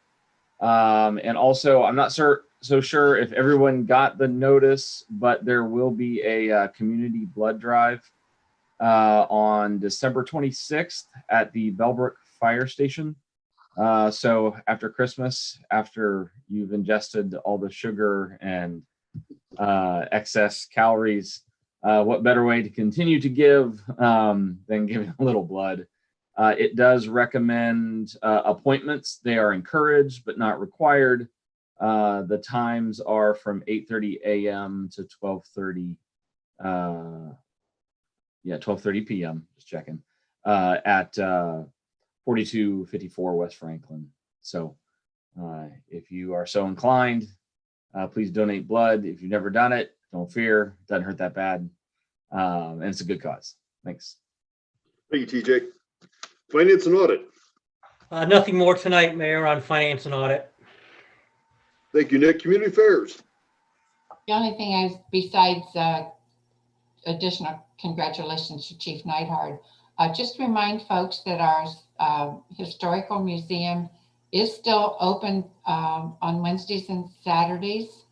And also, I'm not so sure if everyone got the notice, but there will be a community blood drive on December 26th at the Bellbrook Fire Station. So after Christmas, after you've ingested all the sugar and excess calories, what better way to continue to give than giving a little blood? It does recommend appointments. They are encouraged, but not required. The times are from 8:30 a.m. to 12:30. 12:30 p.m. Just checking at 4254 West Franklin. So if you are so inclined, please donate blood. If you've never done it, don't fear. It doesn't hurt that bad. And it's a good cause. Thanks. Thank you, TJ. Finance and audit. Nothing more tonight, Mayor, on finance and audit. Thank you, Nick. Community affairs. The only thing besides additional congratulations to Chief Neidhart, just remind folks that our historical museum is still open on Wednesdays and Saturdays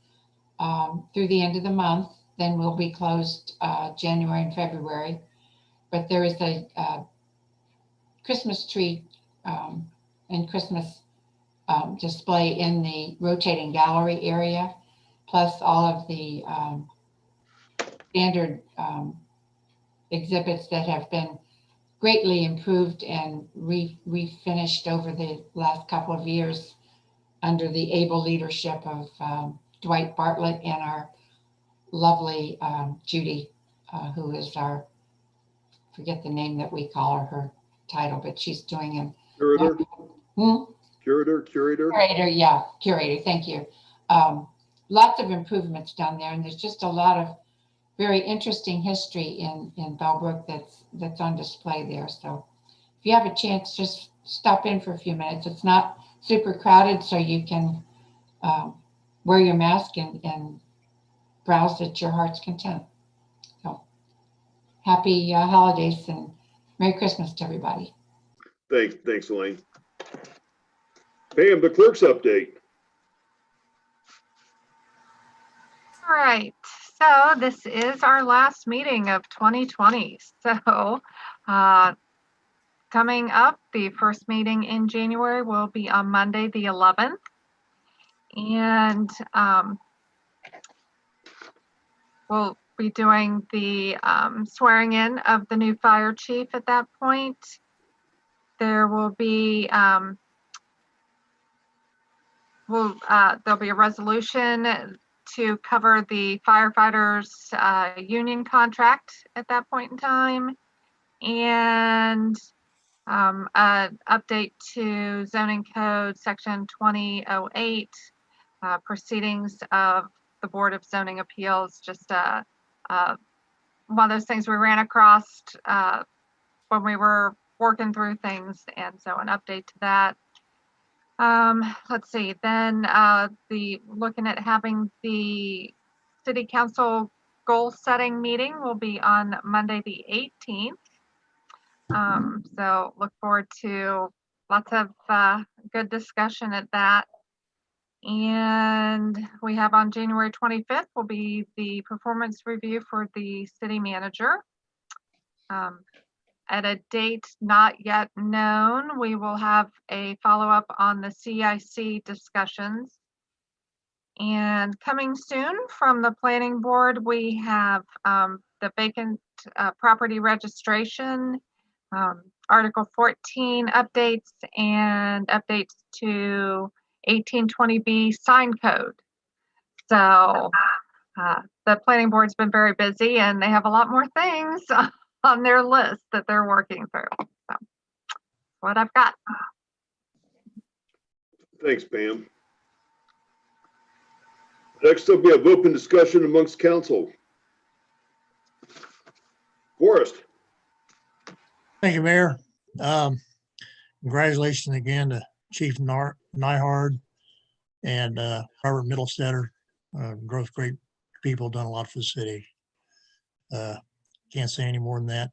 through the end of the month. Then we'll be closed January and February. But there is a Christmas tree and Christmas display in the rotating gallery area, plus all of the standard exhibits that have been greatly improved and refinished over the last couple of years. under the able leadership of Dwight Bartlett and our lovely Judy, who is our, forget the name that we call her title, but she's doing an Curator, Hmm? curator. Curator, yeah, curator, thank you. Lots of improvements down there, and there's just a lot of very interesting history in Bellbrook that's on display there. So if you have a chance, just stop in for a few minutes. It's not super crowded, so you can wear your mask and browse at your heart's content. So happy holidays and Merry Christmas to everybody. Thanks, Elaine. Pam, the clerk's update. All right, so this is our last meeting of 2020. So coming up, the first meeting in January will be on Monday, the 11th. And we'll be doing the swearing in of the new fire chief at that point. There will be there'll be a resolution to cover the firefighters union contract at that point in time, and an update to zoning code section 2008, proceedings of the Board of Zoning Appeals. Just one of those things we ran across when we were working through things, and so an update to that. Let's see, then looking at having the city council goal setting meeting will be on Monday the 18th. So look forward to lots of good discussion at that. And we have on January 25th will be the performance review for the city manager. At a date not yet known, we will have a follow-up on the CIC discussions. And coming soon from the planning board, we have the vacant property registration, Article 14 updates, and updates to 1820B sign code. So the planning board's been very busy and they have a lot more things on their list that they're working through. So what I've got. Thanks, Pam. Next up, we have open discussion amongst council. Forrest. Thank you, Mayor. Congratulations again to Chief Nyhard and Robert Middlestetter. Both great people, done a lot for the city. Can't say any more than that.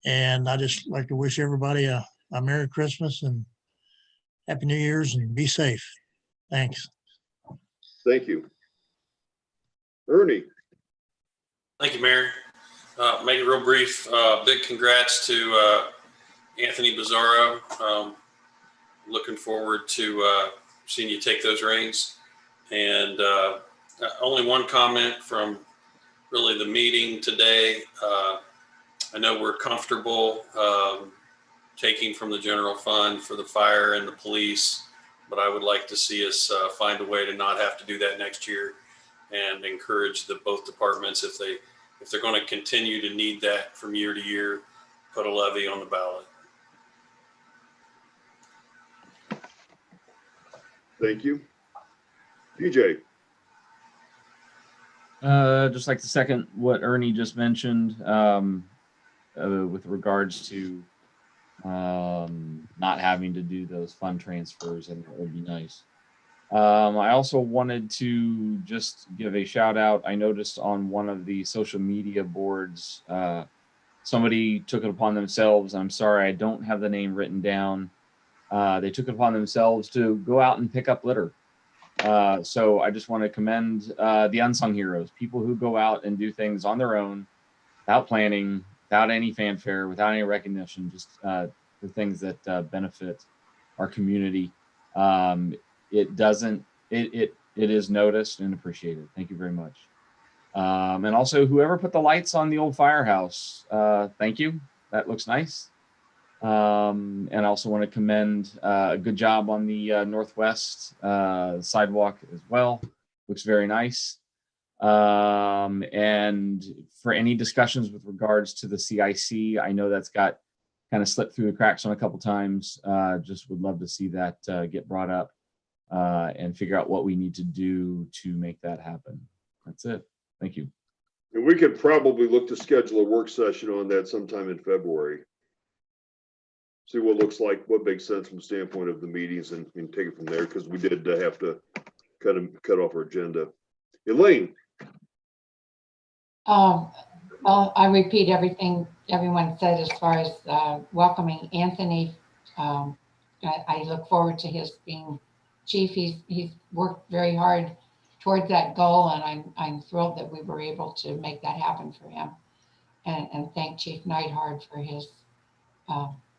And I just like to wish everybody a Merry Christmas and Happy New Year's, and be safe. Thanks. Thank you. Ernie. Thank you, Mayor. Make it real brief. Big congrats to Anthony Bizzaro. Looking forward to seeing you take those reins. And only one comment from really the meeting today. I know we're comfortable taking from the general fund for the fire and the police, but I would like to see us find a way to not have to do that next year, and encourage both departments, if they're going to continue to need that from year to year, put a levy on the ballot. Thank you. DJ. Just like to second what Ernie just mentioned with regards to not having to do those fund transfers, and that would be nice. I also wanted to just give a shout out. I noticed on one of the social media boards, somebody took it upon themselves. I'm sorry, I don't have the name written down. They took it upon themselves to go out and pick up litter. So I just want to commend the unsung heroes, people who go out and do things on their own, without planning, without any fanfare, without any recognition, just the things that benefit our community. It is noticed and appreciated. Thank you very much. And also whoever put the lights on the old firehouse, thank you. That looks nice. And I also want to commend a good job on the Northwest sidewalk as well. Looks very nice. And for any discussions with regards to the CIC, I know that's got kind of slipped through the cracks on a couple times. Just would love to see that get brought up and figure out what we need to do to make that happen. That's it. Thank you. And we could probably look to schedule a work session on that sometime in February. See what it looks like, what makes sense from the standpoint of the meetings, and take it from there, because we did have to cut off our agenda. Elaine. Well, I repeat everything everyone said as far as welcoming Anthony. I look forward to his being chief. He's worked very hard towards that goal, and I'm thrilled that we were able to make that happen for him. And thank Chief Neidhart for his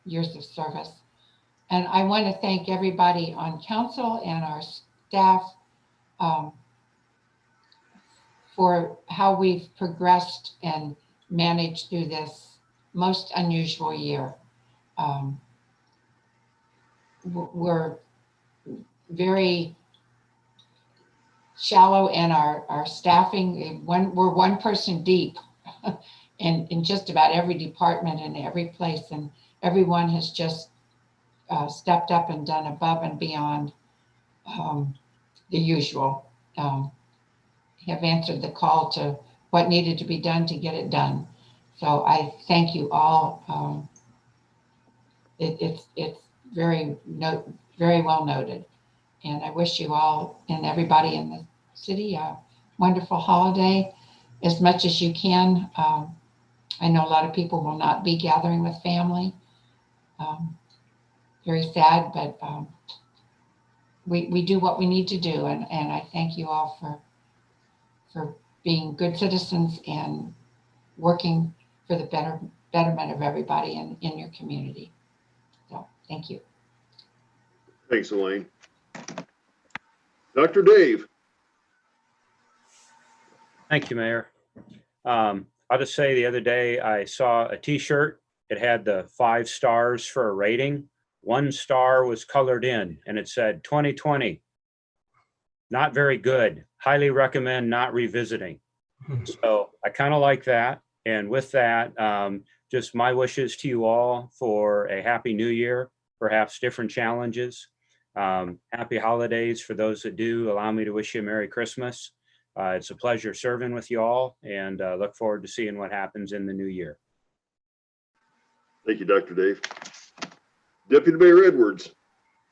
years of service. And I want to thank everybody on council and our staff for how we've progressed and managed through this most unusual year. We're very shallow in our staffing. We're one person deep in just about every department and every place, and everyone has just stepped up and done above and beyond the usual. Have answered the call to what needed to be done to get it done. So I thank you all. It's very well noted. And I wish you all and everybody in the city a wonderful holiday as much as you can. I know a lot of people will not be gathering with family. Very sad, but we do what we need to do. And I thank you all for being good citizens and working for the betterment of everybody in your community. So thank you. Thanks, Elaine. Dr. Dave. Thank you, Mayor. I'll just say the other day I saw a t-shirt. It had the 5 stars for a rating. 1 star was colored in and it said 2020. Not very good. Highly recommend not revisiting. So I kind of like that. And with that, just my wishes to you all for a happy new year, perhaps different challenges. Happy holidays for those that do. Allow me to wish you a Merry Christmas. It's a pleasure serving with you all, and look forward to seeing what happens in the new year. Thank you, Dr. Dave. Deputy Mayor Edwards.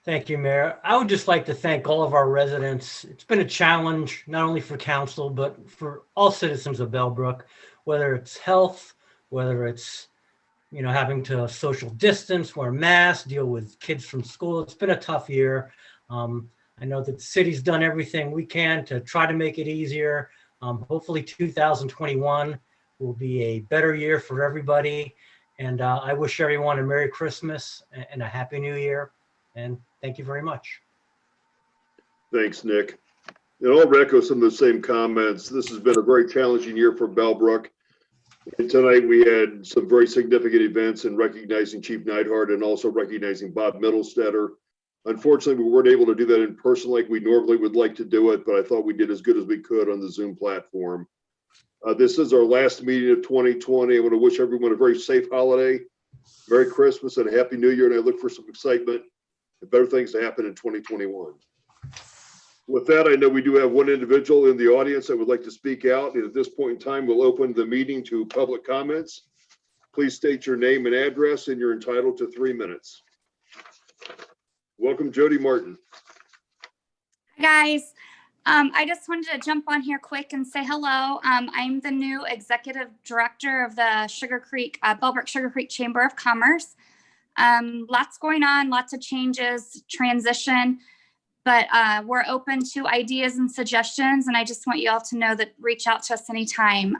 Thank you, Mayor. I would just like to thank all of our residents. It's been a challenge, not only for council, but for all citizens of Bellbrook, whether it's health, whether it's, having to social distance, wear masks, deal with kids from school. It's been a tough year. I know that the city's done everything we can to try to make it easier. Hopefully 2021 will be a better year for everybody. And I wish everyone a Merry Christmas and a Happy New Year. And thank you very much. Thanks, Nick. And I'll echo some of the same comments. This has been a very challenging year for Bellbrook. And tonight we had some very significant events in recognizing Chief Neidhart and also recognizing Bob Middlestetter. Unfortunately, we weren't able to do that in person like we normally would like to do it, but I thought we did as good as we could on the Zoom platform. This is our last meeting of 2020. I want to wish everyone a very safe holiday, Merry Christmas, and a Happy New Year. And I look for some excitement and better things to happen in 2021. With that, I know we do have one individual in the audience that would like to speak out. And at this point in time, we'll open the meeting to public comments. Please state your name and address, and you're entitled to 3 minutes. Welcome, Jody Martin. Hi, guys. I just wanted to jump on here quick and say hello. I'm the new executive director of the Bellbrook Sugar Creek Chamber of Commerce. Lots going on, lots of changes, transition, but we're open to ideas and suggestions. And I just want you all to know that reach out to us anytime.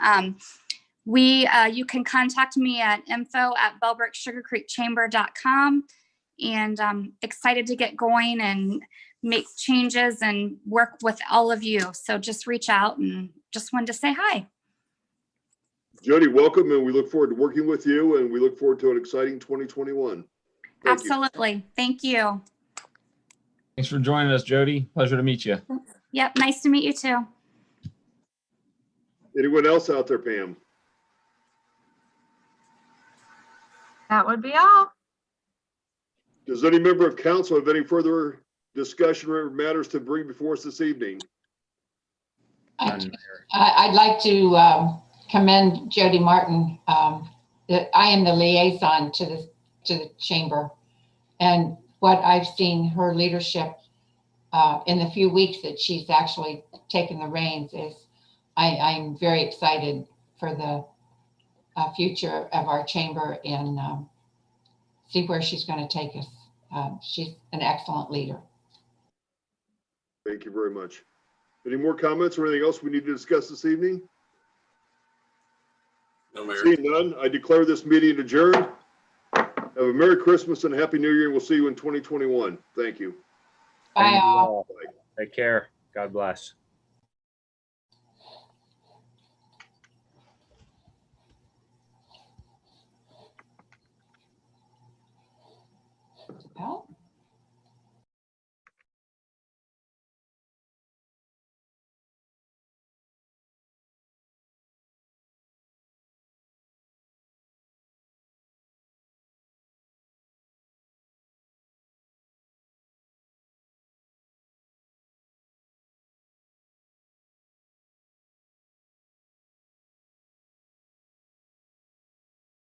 You can contact me at info@bellbrooksugarcreekchamber.com. And I'm excited to get going and make changes and work with all of you. So just reach out, and just wanted to say hi. Jody, welcome, and we look forward to working with you, and we look forward to an exciting 2021. Thank you. Absolutely. Thank you. Thanks for joining us, Jody. Pleasure to meet you. Yep. Nice to meet you too. Anyone else out there, Pam? That would be all. Does any member of council have any further discussion or matters to bring before us this evening? I'd like to commend Jody Martin. That I am the liaison to the chamber, and what I've seen her leadership in the few weeks that she's actually taken the reins is I'm very excited for the future of our chamber and see where she's going to take us. She's an excellent leader. Thank you very much. Any more comments or anything else we need to discuss this evening? No, Mayor. Seeing none, I declare this meeting adjourned. Have a Merry Christmas and a Happy New Year, and we'll see you in 2021. Thank you. Bye Thank you all. all. Take care. God bless. Well,